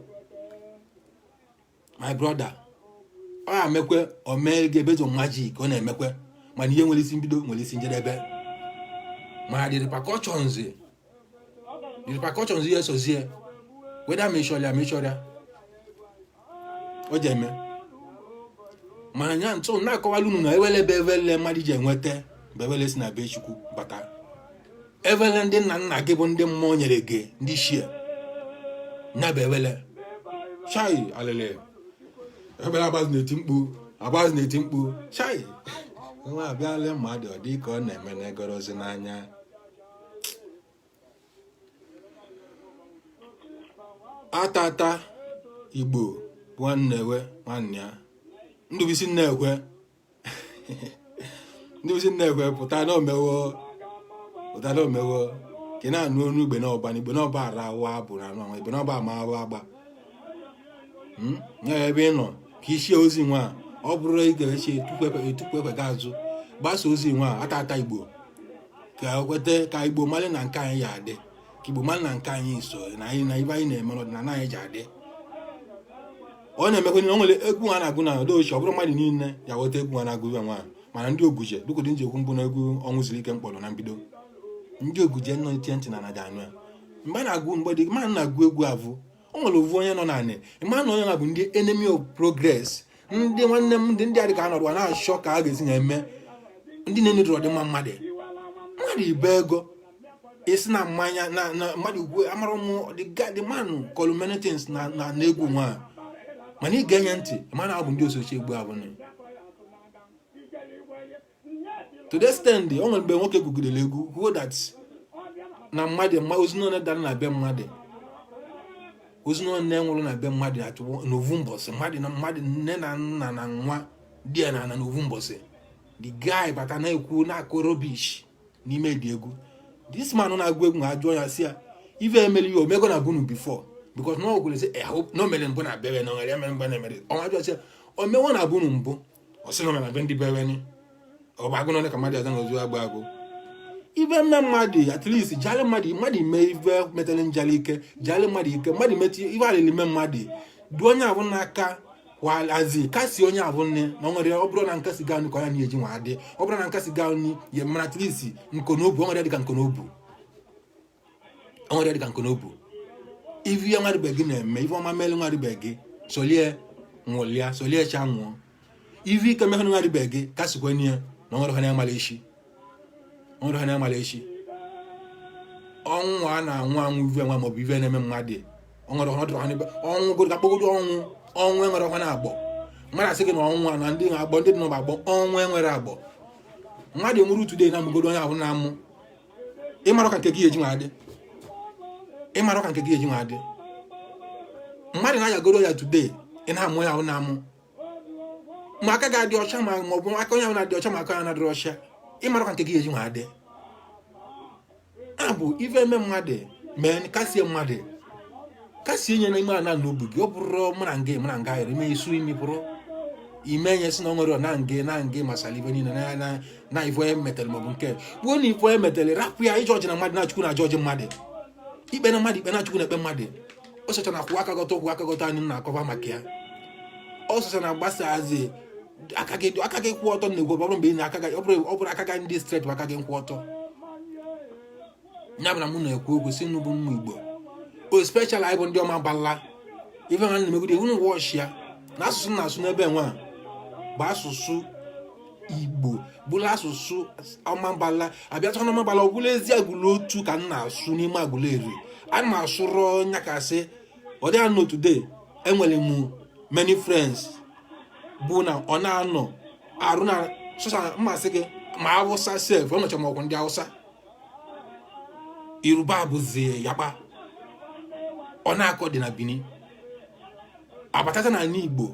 Speaker 1: my brother ọ ya mekwe o mee gị ebezo majik ọ na-emekwe mana ihe nwere isi mbido nwere isi njedebe mana the repercussions ya esozie weda mechọrịa o ji eme mana nya ntụ na-akọwala unu na ewele bụ ewele mmadụ ji enweta bụ ewele si na be Chukwu bata ewele ndị nna nna gị bụ ndị mmụọ nyere gị ndị shie nya bụ ewele chai alele ewele abazi na-eti mkpu chai nwa abịala mmadụ ọ dị ka ọ na-eme na-egorozi n'anya atata Igbo bụ nwanne ya ndụbisi nnekwe pụta na omewo ka na-anụ onu igbe n'ọba ara wa bụ na anụ igbe n'ọba ama agba nye ebe ị nọ ka ichie ozi nwa ọ bụrụ ị ga-eche etupu ekwe ga azụ gbasa ozi nwa atata Igbo ka kweta ka Igbo mali na nke anyị ya adị ka Igbo mali na nke anyị so na ibe anyị na-eme n'ọdịnala anyị ji adị ọ na-emekwa na o nwere egwu a na-agụ na odo ochie ọ bụrụ mmadụ niile ya ghọta egwu a na-agụ nwa mana ndị oguje dụkodị nji ekwu mbụ na egwu ọnwụ ziri ike mkpọrọ na mbido ndị oguje nọ tie ntị na anaja anụ ya mgbe a na-agụ mgbe dị ma na-agụ egwu avụ o nwere ovu onye nọ naanị ma na onye na bụ ndị enemy of progress ndị nwanne m ndị adị ka anọdụ na-achọ ka a ga-esi na-eme ndị na-enedụrụ ọdịmma mmadụ ibe ego isi na mmanya na mmadụ ugwu amara ụmụ the man called many things na egwu nwa mana ị ga-enye ntị mana abụ ndị osochi egbu abụ to the extent o nwere mgbe nwoke gụgidere egwu who that na mmadụ ozinone dara na be mmadụ ozinone nwụrụ na be mmadụ atụwo n'ovu mbọsị mmadụ nne na nna na nwa di ya na n'ovu mbọsị the guy bata na-ekwu na-akụ rubbish n'ime dị egwu this man na-agụ egwu na-ajụ ya si ya ife emeli ya omego na bunu before because no gwere say I hope no mere mbụ na bebe na nwere eme mgbe na-emere ọ majụ sị omewo na bunu mbụ ọ sị na be ndị bebe ni ọ bụ agụ na ka mmadụ aza na ozu agba agụ ife mme mmadụ at least jali mmadụ ime ife metere njali ike jali mmadụ ike mmadụ meti ife alili ime mmadụ du onye abụ n'aka while azi kasi onye abụ nne na nwere ọ bụrụ na nkasi ga ka ya na-eji nwa adị ọ bụrụ na nkasi ga ni ye mana at least nkonobu ọ nwere dịka nkonobu ọ nwere dịka nkonobu ivi ya nwere begi na-eme ivi ọma mele nwere begi solie nwụlia solie cha nwụọ ivi ka mehụ nwere begi kasi kwenye na nwere ha na-amaleshi nwere ha na-amaleshi ọnwụ a na-anwụ anwụ ivi nwa maọbụ ivi na-eme mmadụ ọ nwere ọnọdụ ha n'ebe ọnwụ godo ka kpogodo ọnwụ enwere ọkwa na-agbọ mmadụ asị gị na ọnwụ na ndị na-agbọ ndị dị n'ọgba agbọ ọnwụ enwere agbọ mmadụ enwere today na mgbodo onye ahụ na-amụ ịmara ka nke gị eji nwa adị ịmara ka nke gị eji nwa adị mmadụ na-ayagoro ya today ị na-amụ ya ahụ na-amụ ma aka ga-adị ọcha ma ọ bụ aka onye ahụ na-adị ọcha ma aka ya na-adịrị ọcha ịmara ka nke gị eji nwa adị abụ ife eme mmadụ mee kasie mmadụ kasi enye na ime ana n'obu gị ọ bụrụ mụ na nga ire ime isu imi pụrụ ime nye si na ọ nwere na nge masala ife niile na ife emetere maọbụ nke gbuo na ife emetere rapụ ya ije ọjị na mmadụ na-achukwu na aja ọjị mmadụ ikpe na mmadụ ikpe na-achukwu na ekpe mmadụ ọ sọcha na kwụ aka gọta anyị na-akọva maka ya ọ sọcha na gbasa azi aka gị kwụ ọtọ na egwu ọ bụrụ mgbe ị na-aka gị ọ bụrụ aka gị ndị stret bụ aka gị nkwụ ọtọ ya bụ na mụ na-ekwu okwu si n'ugwu mmụ Igbo o special anyị bụ ndị ọma bala ife ha na-emegide iwu nwa ọchịa na asụsụ na-asụ n'ebe nwa bụ asụsụ Igbo bụla asụsụ ọma bala abịachọ na ọma bala ọ bụla ezi agụla otu ka m na-asụ n'ime agụla eri a na-asụrụ nyakasị ọ dị anọ today enwere m many friends bụ na ọ na-anọ arụ na sọsa mmasị gị ma Hausa sef ọ nọcha ma ọgwụ ndị Hausa Yoruba bụzi yakpa ọ na-akọ dị na Benin abatata na ala Igbo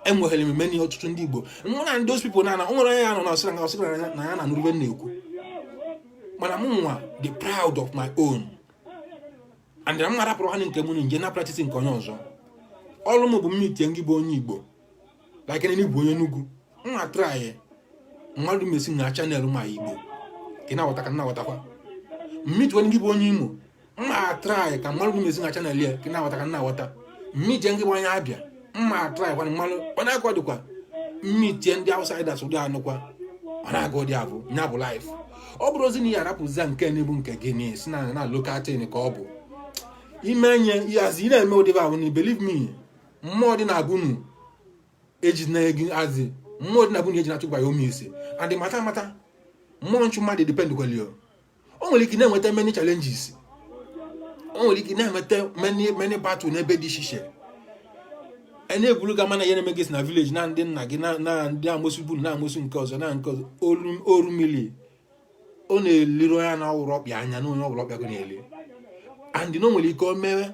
Speaker 1: enweghị mmemme na ọtụtụ ndị Igbo na those people na nwere onye ya nọ na ọsịra na ya na nrube na-ekwu mana m nwa the proud of my own and na m na-arapụrụ ha nke m nje na practice nke onye ọzọ ọrụ m bụ mmite ngị bụ onye Igbo like na Igbo onye Enugu m na-atry mmadụ mesi na channel ma Igbo ka na-awọta ka na-awọtakwa mmite ngị bụ onye Imo mma try ka mmadụ mezi na channel ya ka na-awọta ka na-awọta mmite ngị bụ onye Abịa mma try kwa mmadụ ọ na-akọ dịkwa mmite ndị outsiders ụdị anụkwa ọ na-agụ dị abụ nya bụ life ọ bụrụ ozi na ya arapụza nke na-ebu nke gị si na local thing ka ọ bụ ime nye yazi na-eme ụdị ahụ na believe me mmụọ dị na-abụnu eji na-egi azi mmụọ dị na-abụnu eji na-achụkwa ya ome ise and mata mmụọ nchụ mmadụ depend kweli o nwere ike na-enweta many challenges o nwere ike na-enweta many battle n'ebe dị iche iche na-ebulu ga mana ya na-eme gị na village na ndị nna gị na ndị amosu bulu na amosu nke ọzọ na nke ọzọ oru mili ọ na-eliri onye na ọwụrụ ọkpịa anya na onye ọbụla ọkpịa gị na-ele and na o nwere ike o mewe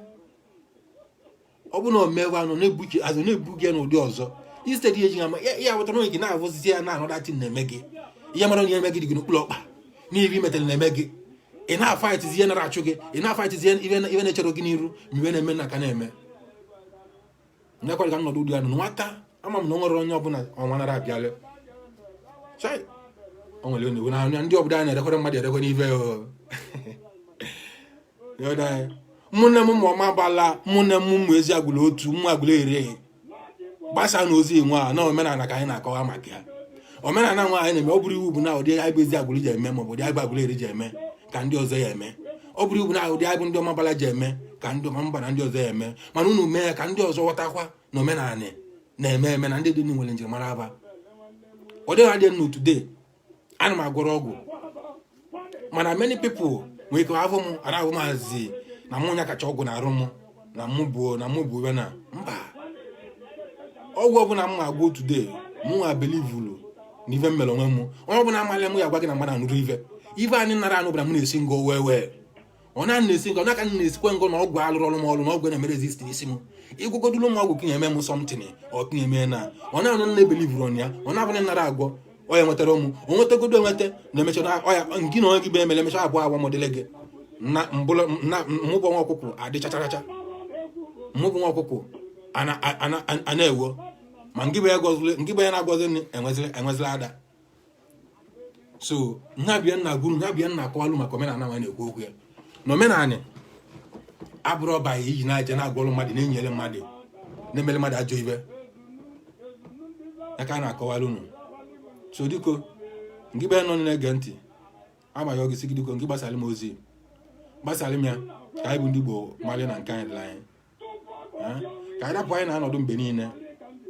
Speaker 1: ọ bụ na o mewe anụ na-ebuki azụ na-ebu gị n'ụdị ọzọ instead ya eji ama ya wetara onye gị na-avụzizi ya na anọdati na-eme gị ihe mara onye eme gị dị gị n'okpuru ọkpa n'ihe imetere na-eme gị ị na-afaitizi ihe na-achụ gị ị na-afaitizi ihe na-echere gị n'iru ma iwe na-eme na ka na-eme nyekwara ka nnọdụ ụdị ya nụ nwata ama m na o nwere onye ọbụla ọnwa nara abịala chai o nwere onye na anya ndị ọbụla na-erekwere mmadụ erekwe n'ive mụnne m ma ọma bala mụnne m ụmụ ezi agwụla otu mmụ agwụla ere gbasa na ozi nwe a na omenala ka anyị na-akọwa maka ya omenala nwa anyị na-eme ọ bụrụ iwu bụ na ụdị anyị bụ ezi agwụla ji eme maọbụ ụdị anyị bụ agwụla ere ji eme ka ndị ọzọ ya eme ọ bụrụ iwu na ụdị anyị bụ ndị ọma bala ji eme ka ndị ọma mba na ndị ọzọ ya eme mana unu mee ka ndị ọzọ ghọtakwa na omenala na-eme eme na ndị dị nwere njirimara aba ọ dịghị adị nnu today ana m agwọrọ ọgwụ mana many people nwere ike ahụ m arahụ maazị na mụ nya kacha ọgwụ na arụ m na mụ bụ ebe na mba ọgwụ ọbụla m agwụ today mụ nwa belivulu na ive mmere onwe m onye ọbụla amalị m ya gwa gị na mmadụ anụrụ ive anyị nara anụ bụla m na-esi ngo wee ọ na-esi ngo na-aka na-esikwa ngo na ọgwụ alụrụ ọrụ m ọrụ na ọgwụ na-emere resist isi m ịgwụgodulu m ọgwụ ka eme m somtin ọ ka eme na ọ na-anụ nna ebelivuru ọnụ ya ọ na-abụghị nara agwọ ọ ya nwetara ụmụ o nwetagodo enweta na emecha na ọya ngị na onye gị bụ emere emecha abụọ agwa modele gị na mmụbọ nwa ọkụkụ adị chacharacha mmụbọ nwa ọkụkụ a na-ewo ma ngị bụ ya na-agọzi nne enwezila ada so nha bịa nna gwuru nha bịa nna akọwalụ maka omenala nwa na-ekwu okwu ya na omenala abụrụ ọba ya iji na-aje na-agwọrụ mmadụ na-enyere mmadụ na-emere mmadụ ajọ ibe ya ka a na-akọwara unu. So diko ngị be nọ na-ege ntị amaghị oge si gị diko ngị gbasara m ozi gbasara m ya ka anyị bụ ndị Igbo mara na nke anyị dịla anyị ka anyị dapụ anyị na-anọdụ mgbe niile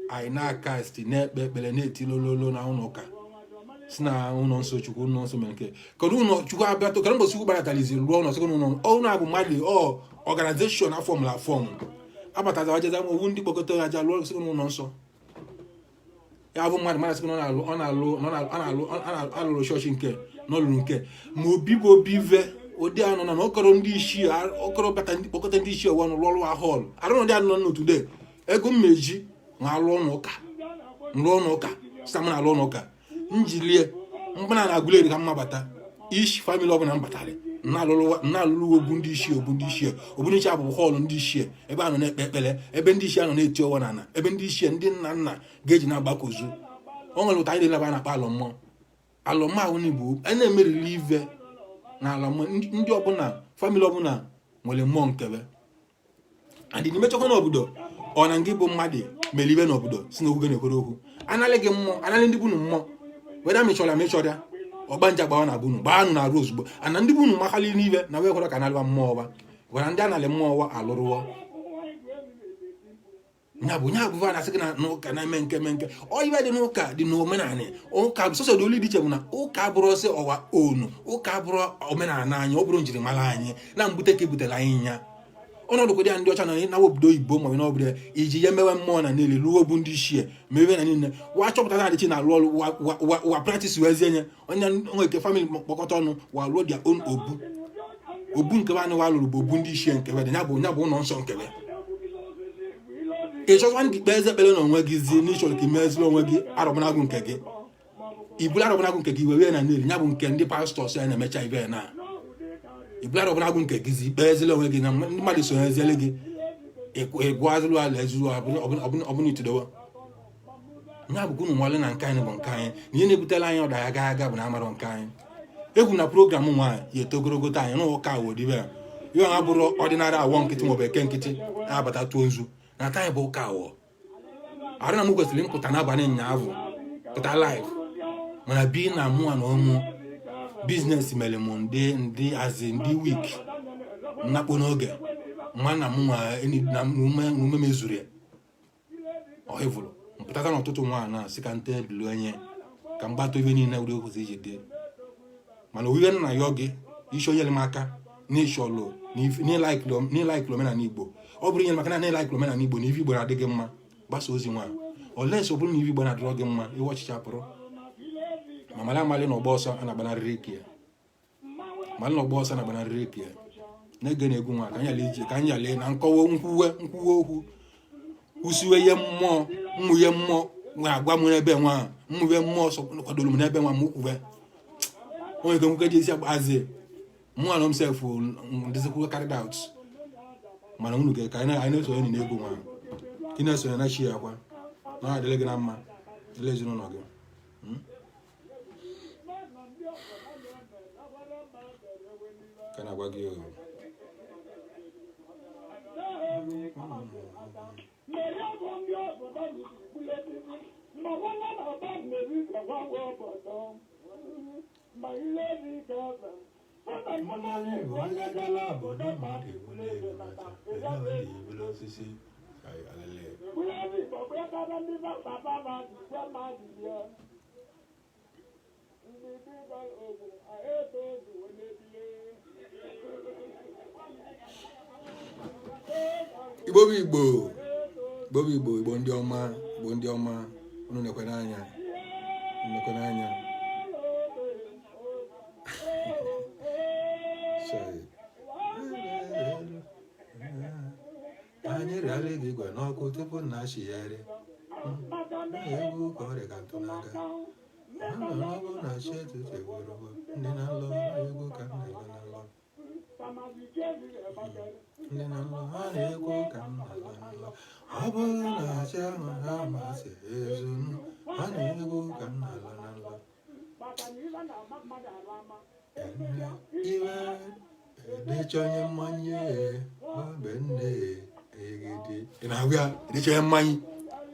Speaker 1: anyị na-akasti na-ekpe ekpere na-eti lololo na ụlọ ụka si na ụlọ nsọ Chukwu ụlọ nsọ mere nke kedu ụlọ Chukwu abịa to kedu mbọsi Chukwu gbarataliziri ruo ụlọ sekọnd ụlọ abụ mmadụ ọganizeshọn afọmụla afọm abataza wajeza owu ndị kpọkọta aja lụọ sekọnd ụlọ nsọ ya bụ mmadụ sekọnd alụrụ chọọchị nke n'ọlụrụ nke ma obi bụ obi ve ụdị anọ na ọkọrọ ndị isi ọkọrọ bata ndị kpọkọta ndị isi ọwa n'ụlọ ahọl arụrụ ndị anọ n'otude ego mmeji ma alụ ụlọ ụka sita m na alụ ụlọ ụka njilie mgbana na-agụleri ka mma bata ishi famili ọbụla m batara na-alụrụ ogbu ndị isi abụ họlụ ndị isi ebe a nọ na-ekpe ekpere ebe ndị isi anọ na-eti ọwa na ana ebe ndị isi ndị nna nna ga-eji na-agbakozu o nwere ụta anyị na-eleba na-akpa alụ mmụọ ahụ n'Igbo a na-emerili ive na ala mmụọ ndị ọbụla famili ọbụla nwere mmụọ nkebe adị n'imechakwa n'obodo ọ na ngị bụ mmadụ mere ibe n'obodo si na okwu gị na-ekwere okwu analị gị mmụọ analị ndị bunu mmụọ weda mechọrọ ya ọgbanja gbawa na bunu gbaanụ na arụ ozugbo ana ndị bunu makali n'ibe na wee kwere ka analịwa mmụọ ọba gwara ndị analị mmụọ ọwa alụrụwọ nyabụ na-asị gị na n'ụka na-eme nke ibe dị n'ụka dị n'omenanị ụka sọsọ dị olu dị iche bụ na ụka bụrụ ọsị ọwa onu ụka bụrụ omenala anyị ọ bụrụ njirimara anyị na mbute ka ebutere anyị nya ọnọdụ kwedị ya ndị ọcha na obodo oyibo ma ọ bụrụ iji ya mewe mmụọ na niile ruo bụ ndị ichie mewe na niile wa chọpụta na adịchi na alụ ọrụ wa praktis wezie nye onye nweke famili kpọkọta ọnụ wa ruo dia on obu nke anyị wa lụrụ bụ obu ndị ichie nkebe dị ya bụ ụlọ nsọ nkebe ị chọkwa gị kpee eze ekpere na onwe gị zie n'ịchọrọ ka imeziri onwe gị arọbụnagụ nke gị iburu arọbụnagụ nke gị wee na niile ya bụ nke ndị pastọs ya na-emecha ibe na iburu arọbụnagụ nke gị zi kpee ezile onwe gị na mmadụ sonyeziele gị ịgwazịlụ ala ezuru ọbụna itudowo ya bụ unu nwale na nke anyị bụ nke anyị na ihe na-ebutela anyị ọda ya gaa aga bụ na amarọ nke anyị egwu na program nwaanyị ya eto ogologo anyị n'ụka wodibe ihe ha bụrụ ọdịnarị awọ nkịtị maọbụ eke nkịtị na-abata tuo nzu na taa bụ ụka awọ arụ na m kwesịrị mpụta n'abalị ụnyaahụ pụta live mana bi na mụnwa na ụmụ biznes mere m ndị azi ndị wik nnakpo n'oge mma na mụnwa na ume mezuru ya ọhịvụrụ mpụtata n'ụtụtụ nwaanyị na sị ka nte dịlụ onye ka mgbatụ ibe niile were okwụzi iji dị mana owiwe nna ya oge isi onye m aka n'ịchọlụ n'ịlaikịlụ omenala Igbo ọ bụrụ ihe maka na ịlaikịlụ omenala Igbo na ife Igbo na-adị gị mma gbasa ozi nwaanyị olesi ọ bụrụ na ife Igbo na-adịrọ gị mma iwe ọchịcha pụrụ ma mara amalị na ọgba ọsọ a na-agbanarịrị ike ya malị na ọgba ọsọ na-agbanarịrị ike ya na-ege na egwu nwa ka anyị yalee na nkọwa nkwuwe okwu kwụsiwe ihe mmụọ mmụnye mmụọ nwe agwa m n'ebe nwa mmụnye mmụọ sọ kwadoro m n'ebe nwa m kwuwe onye nke nwoke dị isi agbazie mụ na himself dịzikwa carried out mana unu ka anyị na-esonye na egwu nwa ị na-esonye na chi ya akwa na adịle gị na mma dịle ezinụlọ gị ka na-agwa gị Igbo ndị ọma unu na-ekwere anya anyị rịala gị igwe n'ọkụ tupu nna chigharị egwu ka ọ rịga ntụ n'aka ọbụ na chi etutu egworogo ndị na nlọ egwu ka m na-aga na nlọ ndị na nlọ ha na-egwu ka m na-aga na nlọ ọ bụrụ na chi ahụ ha masị ezunu ha na-egwu ka m na-aga na nlọ iwe edechonye mmanya obe nne egede ị na-agwa ya edechonye mmanya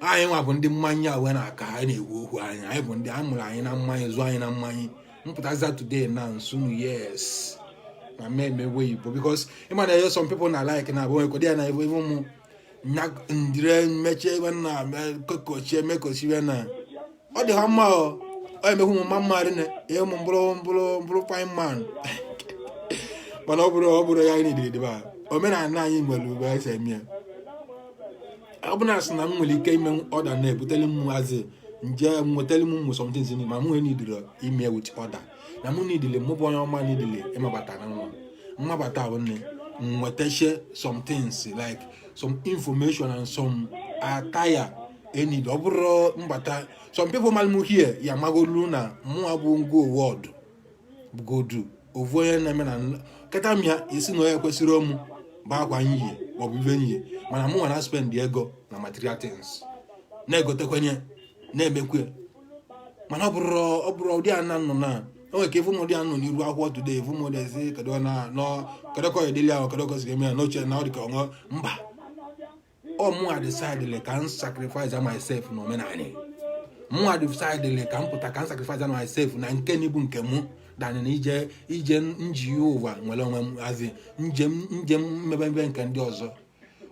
Speaker 1: anyị nwa bụ ndị mmanya we na aka anyị na-ewu okwu anyị bụ ndị amụrụ anyị na mmanya zụọ anyị na mmanya mpụtaza today na nsunu yes na mmemme Igbo because ịma na some people na like na abụ ekodi ya na ebe ụmụ ndire mmeche ebe na kokochie mekochiwe na ọ dị ha mma ọ emeghu ụmụ mmadụ na ụmụ mbụrụ fine man mana ọ bụrụ ya anyị na-edebe omenala anyị nwere ube ese eme ọ bụ na asị na m nwere ike ime ọda na-ebutele m azị nje nwetele m ụmụ something zini ma m nwere nidire ime with ọda na mụ nidile mụ bụ onye ọma nidile ịmabata na nwa mmabata bụ nne nwetache some things like some information and some attire enid ọ bụrụ mbata some people mal m here ya magolu na mụ abụ ngo word godu ovu onye na-eme na kata mịa isi na onye kwesịrị ọmụ bụ akwa nyihe maọbụ ibe nyihe mana mụ nwere spend ego na material things na-egotekwenye na-emekwe mana ọ bụrụ ụdị ana nọ na onwe ka efu mụdị anọ n'iru akwụkwọ today efu mụdị ezi kedokọ edeli ahụ kedokọ si eme ya n'oche na ọ dịka ọṅụ mba ọ mụnwa decidele ka m sacrifice myself na omenanị mụnwa decidele ka m pụta ka m sacrifice myself na nke n'ibu nke mụ dani na ije nji ụwa nwere onwe m azi njem mmebe nke ndị ọzọ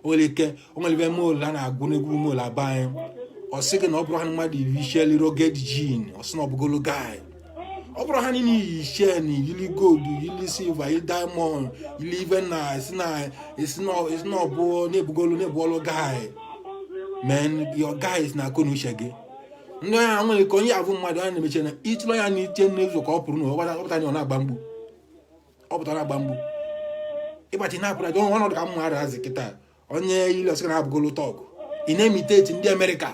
Speaker 1: nwere ike onwere ibe mol a na-agụ n'egwu mol aba anyị ọ sị gị na ọ bụrụ ha mmadụ iri isheli roget jin ọ sị na ọbụgolo guy ọ bụrụ ha niile iyi shen yili gold yili silver yili diamond yili ive na esi na ọbụ na-ebugolo guy men your guys na akụ na uche gị ndị ọnya nwere ka onye abụ mmadụ a na-emeche na ịtụrụ ya na iche n'ụzọ ka ọ pụrụ na ọpụta na ọ na-agba mgbu ịgbachi na-apụrụ aja ọnọdụ ka mmadụ hazi kịta onye ile ọsịka na-abụgolo tọgụ ị na-emiteti ndị Amerịka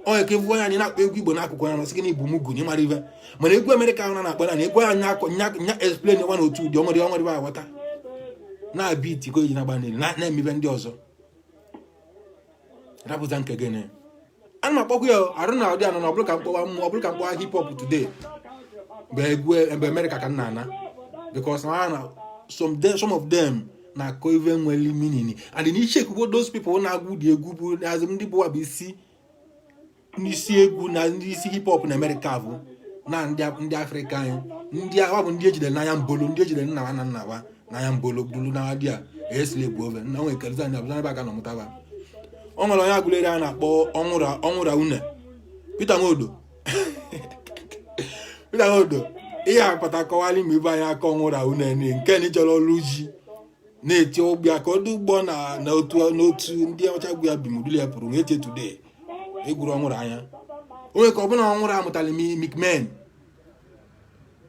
Speaker 1: onye ka evu onye anyị na-akpọ egwu Igbo n'akụkụ ya nasị gị na ibu mugu na ịmara ive mana egwu Amerịka ahụ na-akpọ na egwu anya nya explain nwa na otu ụdị ọnwere aghọta na-abịa itiko eji na-agba n'elu na-emibe ndị ọzọ rapụta nke gịnị ana m akpọkwa ya arụ na ụdị anọ na ọbụrụ ka mkpọwa hip hop today mgbe Amerịka ka nna ana because na some of them na-akọ ive nwere meaning and in iche kwuo those people na-agwụ dị egwu bụ azụ ndị bụwa bụ n'isi egwu na ndị isi hip hop na Amerịka bụ na ndị Afrịka anyị ndị agha bụ ndị ejidere n'anya mbolo ndị ejidere nna na nna wa n'anya mbolo bulu na dị a esile bụ ove na nwere kerịta ndị abụzọ ebe a ga nọmụtaba ọ nwere onye agụleri a na-akpọ ọnwụra une Peter Nwodo ihe akpata kọwali ma ibe anyị aka ọnwụra une nke na ijere ọrụ ji na-eti ụgbịa ka ọdụ ụgbọ na otu ndị ọcha gwu ya bimoduli ya pụrụ na-eche today egwuru ọnwụrụ anya onwe ka ọbụna ọnwụrụ amụtara mikmen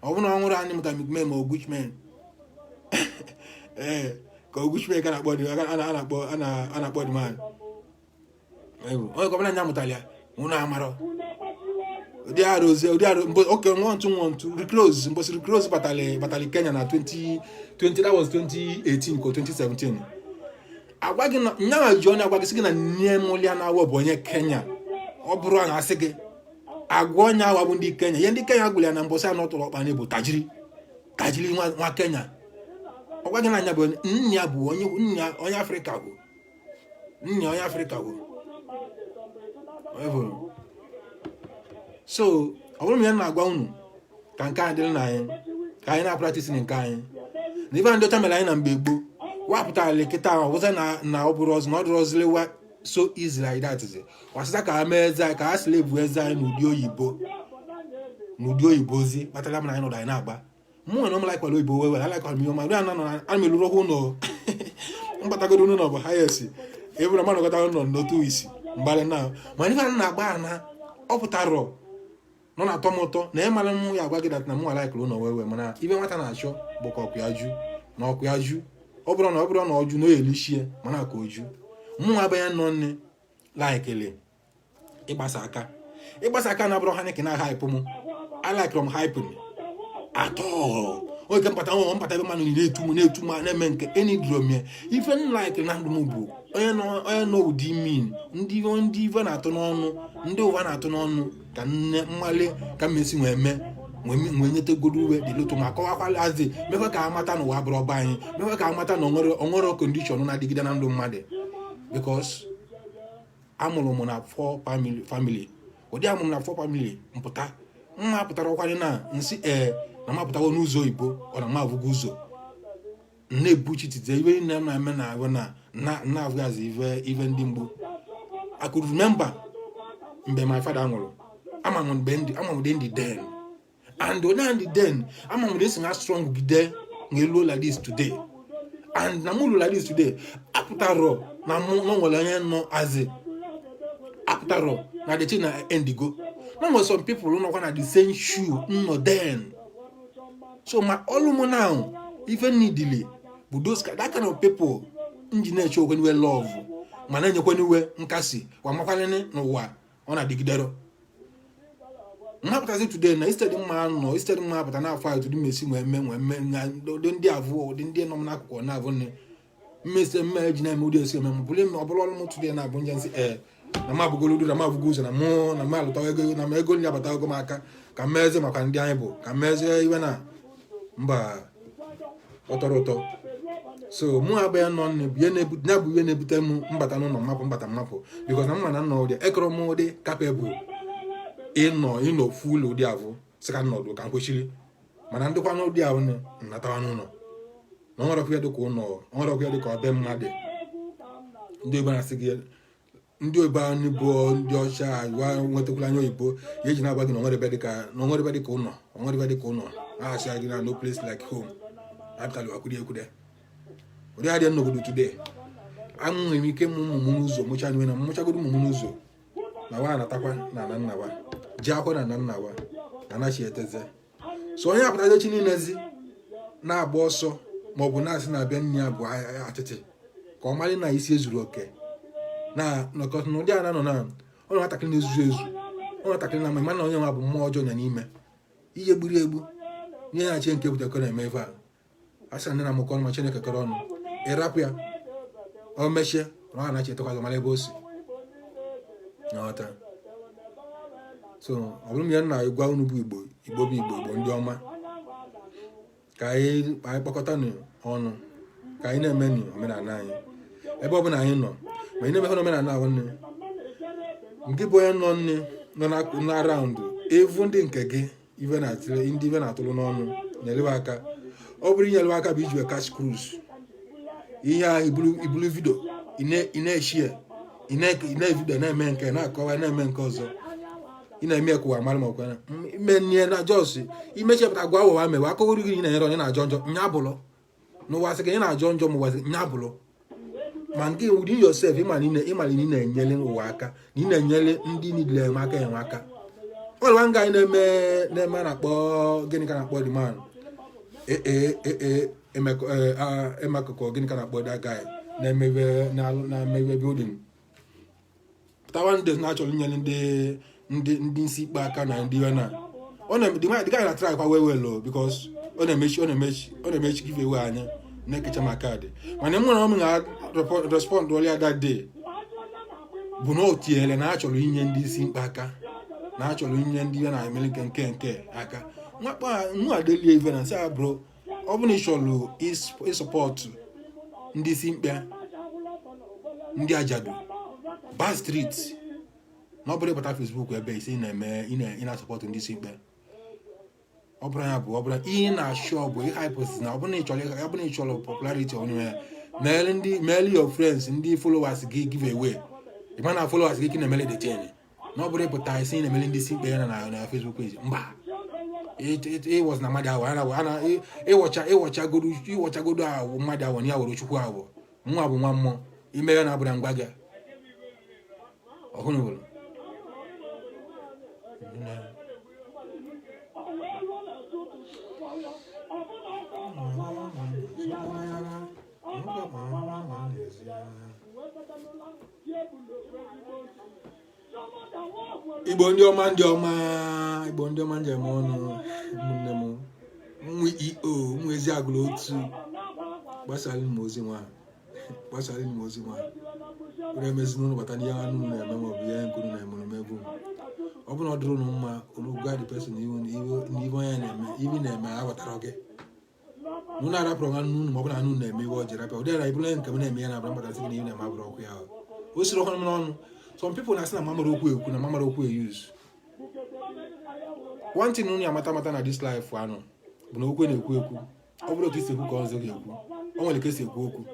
Speaker 1: ọbụna ọnwụrụ anyị mụtara mikmen ma oguchmen ka oguchmen ka na-akpọ dị man onwe ka ọbụna anya mụtara ya nwụrụ amarọ ụdị arụ oke nwọntụ reclose mbosi reclose batali Kenya na 20 that was 2018 ko 2017 agwa gị na nya ji onye agwa gị sị gị na nne mụlia na awọ bụ onye Kenya ọ bụrụ a na-asị gị agwa onye awa bụ ndị Kenya ihe ndị Kenya gwụrụ ya na mbọsị anọ tụrụ ọkpa bụ tajiri nwa Kenya ọgwa gị na anya bụ nne ya bụ onye Afrịka bụ nne onye Afrịka bụ so ọ bụrụ na ya na-agwa unu ka nke anyị dịrị na anyị ka anyị na-apractice nke anyị na ibe ndị ọcha mere anyị na mgbe gboo wapụtara kịta ahụ ọbụza na ọ bụrụ ọzọ na ọ dụrụ ọzọlewa so easy like that wasịta ka ha mee eze anyị ka ha slevu eze anyị n'ụdị oyibo ozi kpatara m na anyị nọdụ anyị na-agba mụ nwere ọmụ laikwara oyibo wewe alaịkwara m ihe ọma ana m eluru ọhụụ ụlọ mkpatagoro ụlọ bụ hayesi ebụrụ mmadụ gọta ụlọ n'otu isi mgbalị na mana ife anyị na-agba na ọ pụtarọ nọ na-atọ m ụtọ na ịmara m ya agwa gị dat na mụ alaịkwara ụlọ wewe mana ibe nwata na-achọ bụ ka ọkụ ya ju na ọkụ ya ju ọ bụrụ na ọjụ na oyelichie mana aka oju mụ abịa nọ nne laikele ịgbasa aka na bụrụ ha nke na haịpụ m alaikere m haịpụ atọ oge mpata ebe mmanụ na-etu m na-eme nke enidromie ife nlaik na ndụ m bụ onye nọ ụdị min ndị ive na-atụ n'ọnụ ndị ụva na-atụ n'ọnụ ka nne mmali ka mmesi nwee nyetegoro uwe dị lotu ma kọwakwala azị mekwe ka amata n'ụwa bụrụ ọba anyị mekwe ka amata na onwere kondishọn na-adịgide na ndụ mmadụ bikos
Speaker 3: amụrụ m na Afor family ụdị amụrụ m na Afor family mpụta mma pụtara ọkwanye na nsị na mapụtago n'ụzọ oyibo ọ na mabụgo ụzọ na-ebuchitite ibe nne m na-eme na ahụ na avụgazi ive ndị mgbu. I could remember mgbe my father nwụrụ amam ndị den and onye ndị den amam ndị si na strong gide ngelu like this today and na mulu like this today apụtaro na nwere onye nọ azi apụtaro na the thing na endigo no some people nọkwa na the same shoe no then so my all now even needily but those that kind of people engineer show when we love mana nyekwa niwe nkasi wa makwalene n'ụwa ọ na-adịgidero mmapụtazi today na instead mma apụta na afọ to dị mesi nweme ndị avụ ndị nọ n'akụkụ na avụ nne mmesi mme ji na-eme ụdị esi eme bụle ọ bụrụ ọrụ m today na abụ nje nsị na m abụgolo ụdị na m abụgo ụzọ na m alụta ego na m ego ndị abata ego m aka ka mmeze maka ndị anyị bụ ka mmeze iwe na mba ọtọrọ ụtọ so mụ abịa nọ ya bụ ihe na-ebute m mbata n'ụlọ mmapụ because na mma na nọ ụdị ekọrọ m ụdị capable ịnọ full ụdị avụ sịka nnọdụ ka nkwechiri mana ndịkwa n'ụdị ahụ nnatawa n'ụlọ na ọnwerọkwa dịka ụlọ ọnwerọkwa dịka ọbe mmadụ ndị oyibo na-asị gị ndị oyibo anyị bụ ndị ọcha wa nwetakwala anya oyibo ya eji na-agwa gị na onwerebe dịka ụlọ aghachị gị na no place like home abịtali wakwurie ekwude ụdị adịa n'obodo today anwụghị m ike ụmụ m n'ụzọ mụcha nwe na mụchagodo ụmụ m n'ụzọ na wa natakwa na nna wa ji akwa na nna wa na anachi eteze so onye apụtazi chi niilezi na-agba ọsọ maọbụ na-asị na-abịa nne ya bụ atịtị ka ọ marị na isi ezuru oke na nọkọta na ụdị a nọ na ọnụ nwatakịrị na-ezuzu ezu ọnụ nwatakịrị na mana onye nwa bụ mmụọ ọjọọ ya n'ime ihe gburu egbu ihe na-achị nke butekọ na-eme ebe a asị na nne na mụkọ ọnụ ma Chineke kọrọ ọnụ ịrapụ ya o mechie na ọ na-achị etekwa mara ebe o si n'ọta so ọ bụrụ m ya na gwa unu bụ igbo bụ igbo ndị ọma ka anyị kpakọta ọnụ ka anyị na-eme omenala anyị ebe ọ bụla anyị nọ ma anyị na-emekọ omenala ahụ nne nke bụ onye nọ nne nọ na raụndụ evu ndị nke gị ndị ive na-atụrụ n'ọnụ na-elewe aka ọ bụrụ inyelewe aka bụ iji cash cruise ihe ahụ ibulu vidio ị na-eshie ị na-evidio na-eme nke na-akọwa na-eme nke ọzọ ị na-eme ekụwa mara ma ọkwana ime nne na jos imechepụta gwa ụwa mewe akọwụrụ gị na-enyere onye na-ajọ njọ nya bụlọ n'ụwa sị ka ị na-ajọ njọ ma ụwa nya bụlọ ma nke within yourself ịmali ị na-enyere ụwa aka na ị na-enyere ndị niile enwe aka ọlụwa nga anyị na-eme na-akpọ gịnị ka na-akpọ the man emakụkọ gịnị ka na-akpọ that guy na-emebe building tawan days na-achọrọ inyere ndị isi ikpe aka na ndị na the guy na-try kwa well because ọ na-emechi giveaway anya na-ekecha ma kaadị mana mụ na m ga-respond ọlịa that day bụ na o tinyere na achọrọ inye ndị isi ikpe aka na achọrọ inye ndị ya na-emere nke aka nwa adelie ive na nsị bro ọ bụ na ịchọrọ ịsọpọtụ ndị isi mkpe ndị ajadu ba street na ọ bụrụ ịbata Facebook ebe isi ị na-asọpọtụ ndị isi mkpe ọ bụrụ ya bụ ọ bụrụ ihe na-achọ bụ ịhaịpụsị na ọ bụrụ na ịchọrọ popularity onye mail your friends ndị followers gị give away ịma na followers gị na-emele the change na ọ bụrụ ịpụta isi na-emele ndị isi mkpe ya na Facebook page mba was na mmadụ ahụ ịwọchagodo ahụ mmadụ ahụ na ya were chukwu ahụ nwa bụ nwa mmụọ ime ya na-abụra ngwa gị ọhụrụ Igbo ndị ọma njem ọnụ ụmụnne m nwa ezi agụla otu gbasara m ozi nwa were emezi n'ụlọ bata n'ihe anụ na-eme maọbụ ihe nkuru na-eme emegbu ọ bụrụ na ọ dụrụ mma olugwa the person n'ihe onye na-eme ibi na-eme aghọtara gị nụ na-arapụrụ nwa nnu ma ọ bụrụ na anụ na-eme ihe ọ ji rapịa ụdị na ibụrụ nke m na-eme ya na abụrụ mbatasị gị na ihe na-eme abụrụ ọkụ ya o siri ọhụrụ m n'ọnụ some people na say na mamara okwu ekwu na mamara okwu use. One thing only amata na this life ano bụ na okwu na-ekwu ekwu. Ọ bụrụ otu isi ekwu ka ọzọ ga-ekwu. O nwere ka esi ekwu okwu.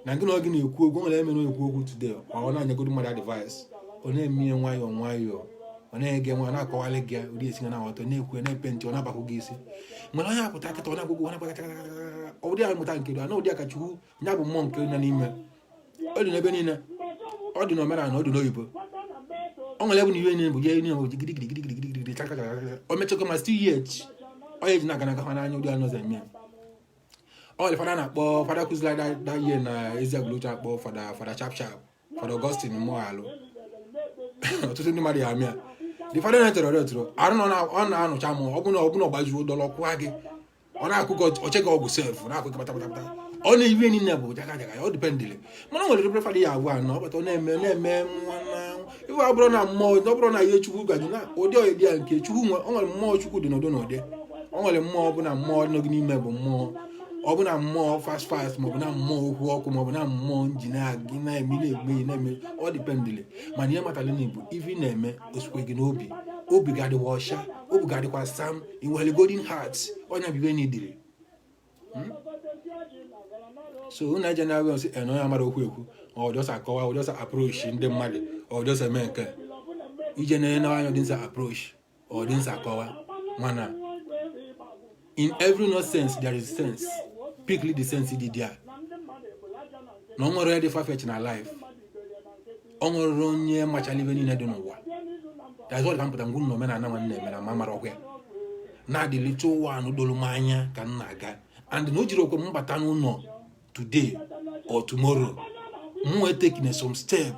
Speaker 3: Na gị na oge na-ekwu okwu, o nwere eme na ekwu okwu today. Ọ na-anyegodu mmadụ advice. Ọ na-eme nwayọọ. Ọ na-ege nwa na-akọwalị gị ụdị esi na ọtọ na-ekwu na-epe ntị ọ na-abakụ gị isi. Mgbe onye apụta kịta ọ na-agwụgwụ ọ na-akpata ọ dị amụta nke do, ana ụdị aka Chukwu nya bụ mmụọ nke na n'ime. Ọ dị n'ebe niile. Ọ dị n'omenala, ọ dị n'oyibo. Ọ nwere ebe n'ihe niile bụ ihe niile bụ gidi o mechakwa ma still yet ọ ya ji na-aga n'aka n'anya ụdị anọzọ eme. Ọ dị fada na-akpọ fada kụzila that year na Eziagulucha akpọ fada chap fada Augustine mmụọ alụ. Ọtụtụ ndị mmadụ ya amịa. The father na-etoro arụ ọ na-anụcha m ọbụna ọgbajuo dọlọ kwụwa gị. Ọ na-akụ gị oche gị ọgwụ sef na-akụ gị patapata. Ọ na-iwe niile bụ jaga ọ dipendịlị. Mana o nwere rebe fada ya abụọ anọ ọbata ọ na-eme nwana iwe ọ bụrụ na mmụọ ọ bụrụ na ihe Chukwu gwaji na ụdị ọyị dị ya nke Chukwu nwe ọ nwere mmụọ Chukwu dị n'ụdị n'ụdị. Ọ nwere mmụọ ọbụna mmụọ nọ gị n'ime bụ mmụọ ọbụna mmụọ fast maọbụ na mmụọ okwu ọkụ maọbụ na mmụọ nji na-agị na-eme na-egbe na-eme ọ dipendịlị. mana ihe matara na Igbo ife na-eme osikwe gị n'obi obi ga-adịkwa ọcha obi ga-adịkwa sam inwere golden heart onye bibe n'idiri. So unu eje na nsị eno ya mara okwu ekwu ọ just akọwa ọ just approach ndị mmadụ ọ just eme nke ije na anya dị nsa approach ọ dị nsa akọwa mana in every no sense there is sense. Pickly the sense dị there. Na ọ nwere ya dị far-fetched na life. Ọ nwere onye machara ibe niile dị n'ụwa. That's what ka mpụta ngwu n'omenala nwanne eme na mara ọkwa ya. Na the little one dolu m anya ka m na-aga. And na o jiri okwe m bata n'ụlọ today or tomorrow. M wee taking some step.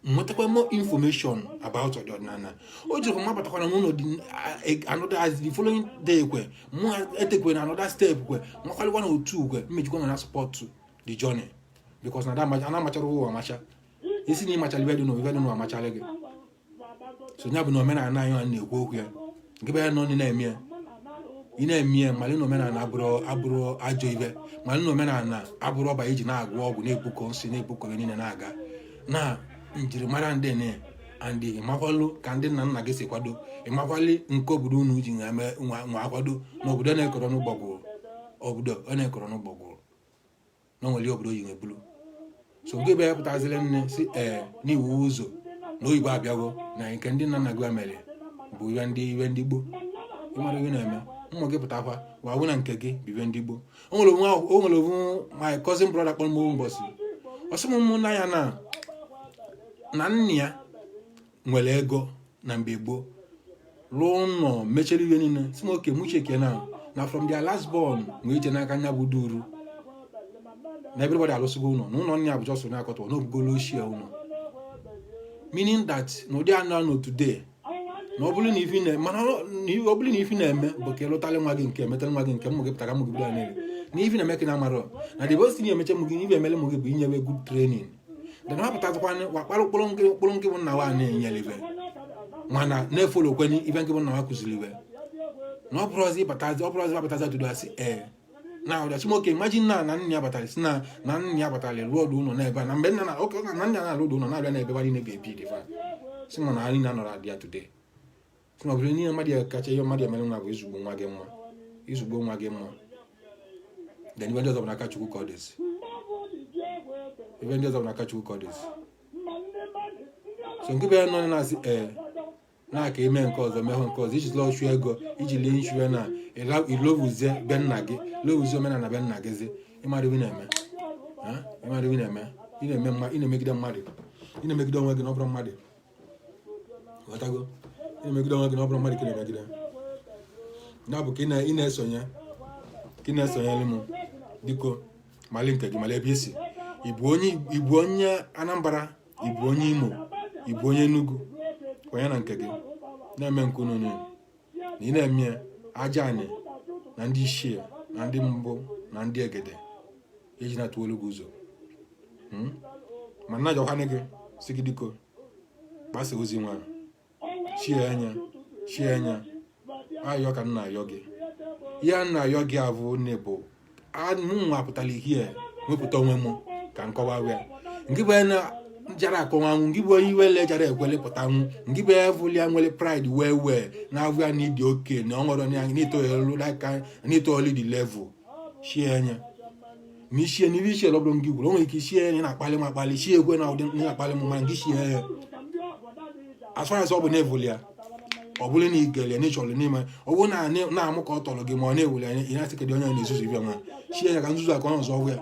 Speaker 3: M nwetakwa more information about ọdịnala. O jiri okwe m batakwa n'ụlọ dị another as the following day kwe. M etekwe na another step kwe. M kwali one or two kwe. Mmejikwa na support to the journey. Because na that ana machara ụwa amacha. Isi na ịmachara ibe dị n'ụwa amachala gị. So nya bụ na omenala anyị na-ekwu okwu ya. Nke bụ ya nọ na-eme ya. Ị na-eme ya malị na omenala abụrụ ajọ ibe. Malị na omenala abụrụ ọba iji na-agwọ ọgwụ na-ebukọ nsị na-ebukọ ihe niile na-aga. Na njirimara ndị ne and ịmakwalụ ka ndị nna gị si kwado. Ịmakwalị nke obodo unu ji nwa akwado na obodo na-ekọrọ n'ụgbọgwụ. Obodo ọ na-ekọrọ n'ụgbọgwụ. Na nwere obodo yi ngebulu. So nke bụ ya pụtazile nne si n'iwu ụzọ na oyibo abịago na nke ndị nna gị mere bụ iwe ndị Igbo. Ịmara gị na-eme mmụ gị pụtakwa wawụ na nke gị bụ iwe ndị Igbo. O nwere ovu my cousin brother kpọrọ m mbọsị ọsị m ụmụnna ya na nna ya nwere ego na mgbe gboo rụọ ụlọ mechere ihe niile si m oke mụ cheke na from their last born nwee ije n'aka nya bụ duru na everybody alụsịgo ụlọ na ụlọ nna ya bụ jọsọ na-akọtọ na obugolo ochie ụlọ. Meaning that na ụdị anụ anọ today na ọ bụrụ na ifi na-eme bụ ka ịlụtala nwa gị nke metara nwa gị nke mmụ gị pụtara mụ gị bido na-ere na ifi na-eme ka na amarọ na the best thing emeche mụ gị ife emele mụ gị bụ inyewe good training. Then ha pụtazikwana wakpara mkpụrụ nke bụ nna nwa na-enyere ibe mana na-efolo kwenye ibe nke bụ nna nwa kụziri ibe na ọ bụrụzi ịbatazi tudo asị na ọdachi nwoke imagine na nna ya batara si na nna ya batara lụọ ọdụ ụlọ n'ebe a na mgbe nna na-alụ ụlọ na-abịa n'ebe ba niile ga-ebi dị fa si ma na anyị na-anọrọ adị ya today. Si ma ọ bụrụ niile mmadụ kacha ihe mmadụ emere nwa bụ izugbo nwa gị mma then ibe ndị ọzọ bụ n'aka Chukwu ka ọ dịzi. So nke bụ ya nọ na-asị na-aka ime nke ọzọ mehụ nke ọzọ iji lọchụ ego iji lee nchue na ilovuzie be nna gị lovuzie omenala be nna gịzi. Ịmara ibe na-eme ị na-emegide mmadụ ị na-emegide onwe gị na ọ bụrụ mmadụ ghọtago ị na-emegide onwe gị na ọ bụrụ mmadụ ka ị na-emegide ya bụ ka ị na-esonyere m biko mali nke gị mali ebe isi ịbụ onye Anambra ịbụ onye Imo ịbụ onye Enugu onye na nke gị na-eme nke unu na ị na-eme aja anyị na ndị Ishie na ndị Mbụ na ndị Egede eji na-atụolu gị ụzọ ma nna jọkwanị gị si gị dịko gbasa ozi nwa chie anya ayọ ka nna ayọ gị ya nna ayọ gị abụ nne bụ mụnwa pụtara ihe wepụta onwe m ka nkọwa ya nke bụ jara akọnwanwụ ngị bụ onye iwele jara ekwele pụtanwụ ngị bụ evulia nwere pride wee na-avụ ya na ịdị oke na ọṅụrụ na n'itoolu like n'itoolu dị level shie anya ma ishie n'ibe ishie lọbụrụ ngị gwuru o nwere ike ishie anya na-akpali m akpali shie ekwe na ụdị na-akpali m mana ngị shie ya as far as ọ bụ na-evuli ya ọ bụrụ na igele na ịchọrọ n'ime ọ bụrụ na-amụ ka ọ tọrọ gị ma ọ na-ewuli anya ị na-asị kedị onye na-ezuzu ibe nwa shie anya ka nzuzu aka ọzọ ọgwụ ya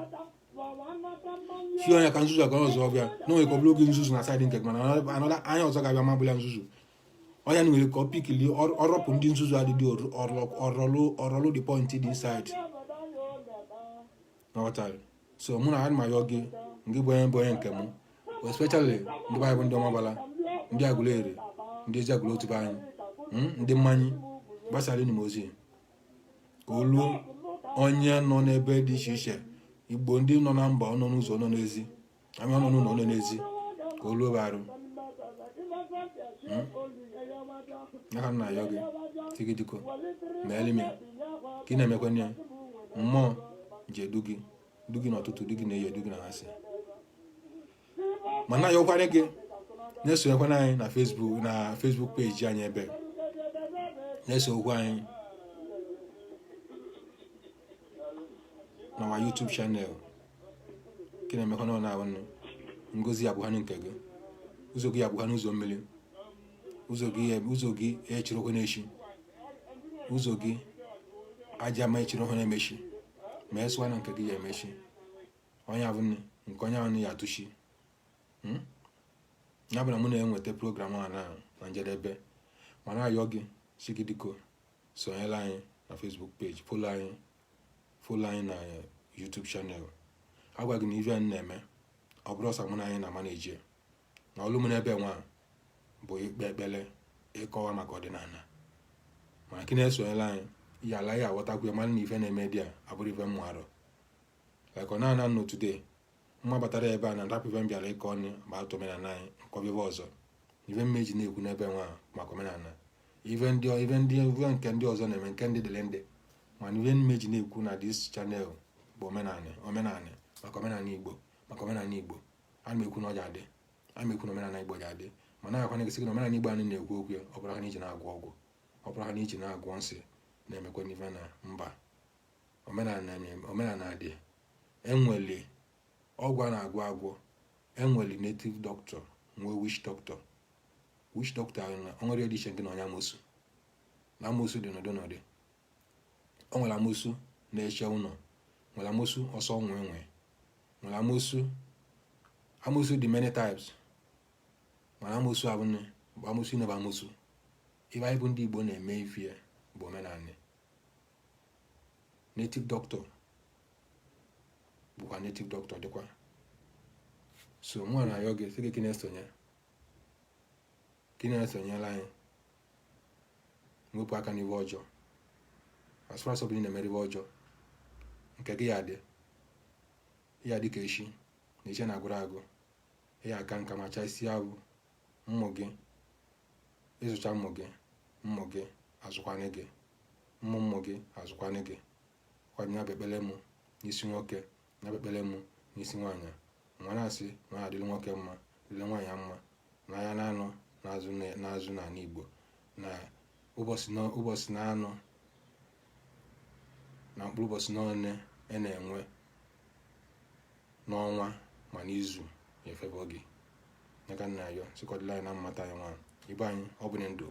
Speaker 3: shie anya ka nzuzu aka ọzọ ọgwụ ya na onwe ka ọ bụrụ oge nzuzu na saịdị nke mana anọda anya ọzọ ga-abịa ma bụla nzuzu ọnya nwere ka ọ pikili ọrọpụ ndị nzuzu adịdị ọrọlụ dị point dị inside n'ọtara so mụ na ha ma yọ gị ngị bụ onye nke mụ especially ndị baịbụl ndị ọmabala ndị agụleri ndị ezi agụla otu be anyị ndị mmanya gbasara enyi m ozi ka olu onye nọ n'ebe dị iche iche igbo ndị nọ na mba ọ nọ n'ụzọ nọ n'ezi anyị ọ nọ n'ụlọ nọ n'ezi ka olu barụ aka na ayọ gị tigidiko ma elime ka ị na-emekwenye mmụọ ji edu gị n'ọtụtụ du gị na-eyi edu gị na asị mana ayọkwanye gị na-esonyekwana anyị na Facebook peji anyị ebe na-eso okwu anyị na YouTube channel ka na-emekwana na awụnụ ngozi abụghị nke gị ụzọ gị abụghị ụzọ mmiri ụzọ gị echirokwe n'echi ụzọ gị aja ma echirokwe na-emechi ma esụwa na nke gị ya emechi onye abụnụ nke onye ahụ ya atụchi ya bụ na mụ na-enweta program a na njedebe mana ayọ gị si gị dịko sonyela anyị na Facebook page follow anyị na YouTube channel agwa gị na ive anyị na-eme ọ bụrụ ọsọ mụ na anyị na maneji na ọlụ m n'ebe nwa bụ ikpe ekpele ịkọwa maka ọdịnala mana ka na-esonyela anyị ihe ala ya aghọtakwu ya mana na ife na-eme dị a abụrụ ife mmụ arọ like ọ na-ana nọ today mma batara ebe a na ndapụ ife m bịara ịkọ ọnụ ma atụ omenala anyị nkọbibe ọzọ ife mmeji na-ekwu n'ebe nwa maka omenala ife nke ndị ọzọ na-eme nke ndị dịle ndị mana ife mmeji na-ekwu na dis channel bụ omenala maka omenala Igbo a na-ekwu na ọ ga-adị a na-ekwu na omenala Igbo ga-adị mana akwana gị sị na omenala Igbo anyị na-ekwu okwu ya ọ bụrụ ha na iji na-agwọ ọgwụ ọ bụrụ ha na iji na-agwọ nsị na-emekwa n'ife na mba omenala dị enwele ọgwụ a na-agwọ enwere native doctor nwee witch doctor ahụ na onwere dị iche nke na onye amosu na amosu dị n'ụdị o nwere amosu na-eche ụlọ nwere amosu ọsọ nwee nwere amosu dị many types mana amosu abụnụ bụ amosu na bụ amosu ibe anyị bụ ndị Igbo na-eme ife bụ omenala native doctor bụkwa native doctor dịkwa so mụ na ayọ gị sị gị ka na-esonyela anyị nwepụ aka n'iwe ọjọọ as far as ọbụla na-emere iwe ọjọọ nke gị ya dị ka echi na iche na-agụrụ agụ ya aka nka ma chasịa abụ mmụ gị ịzụcha mmụ gị azụkwanị gị mmụ gị azụkwanị gị kwadịnya bekpele mụ n'isi nwoke na bekpele mụ n'isi nwaanyị nwa na-asị na ya adịrị nwoke mma dịrị nwaanyị mma na ya na-anọ n'azụ n'ala Igbo na ụbọchị na-anọ na mkpụrụ ụbọchị n'one na-enwe n'ọnwa ma n'izu ya efebe oge ya ka nna ya sikọdịla anyị na mmata ya nwaanyị ibe anyị ọ bụ ndụ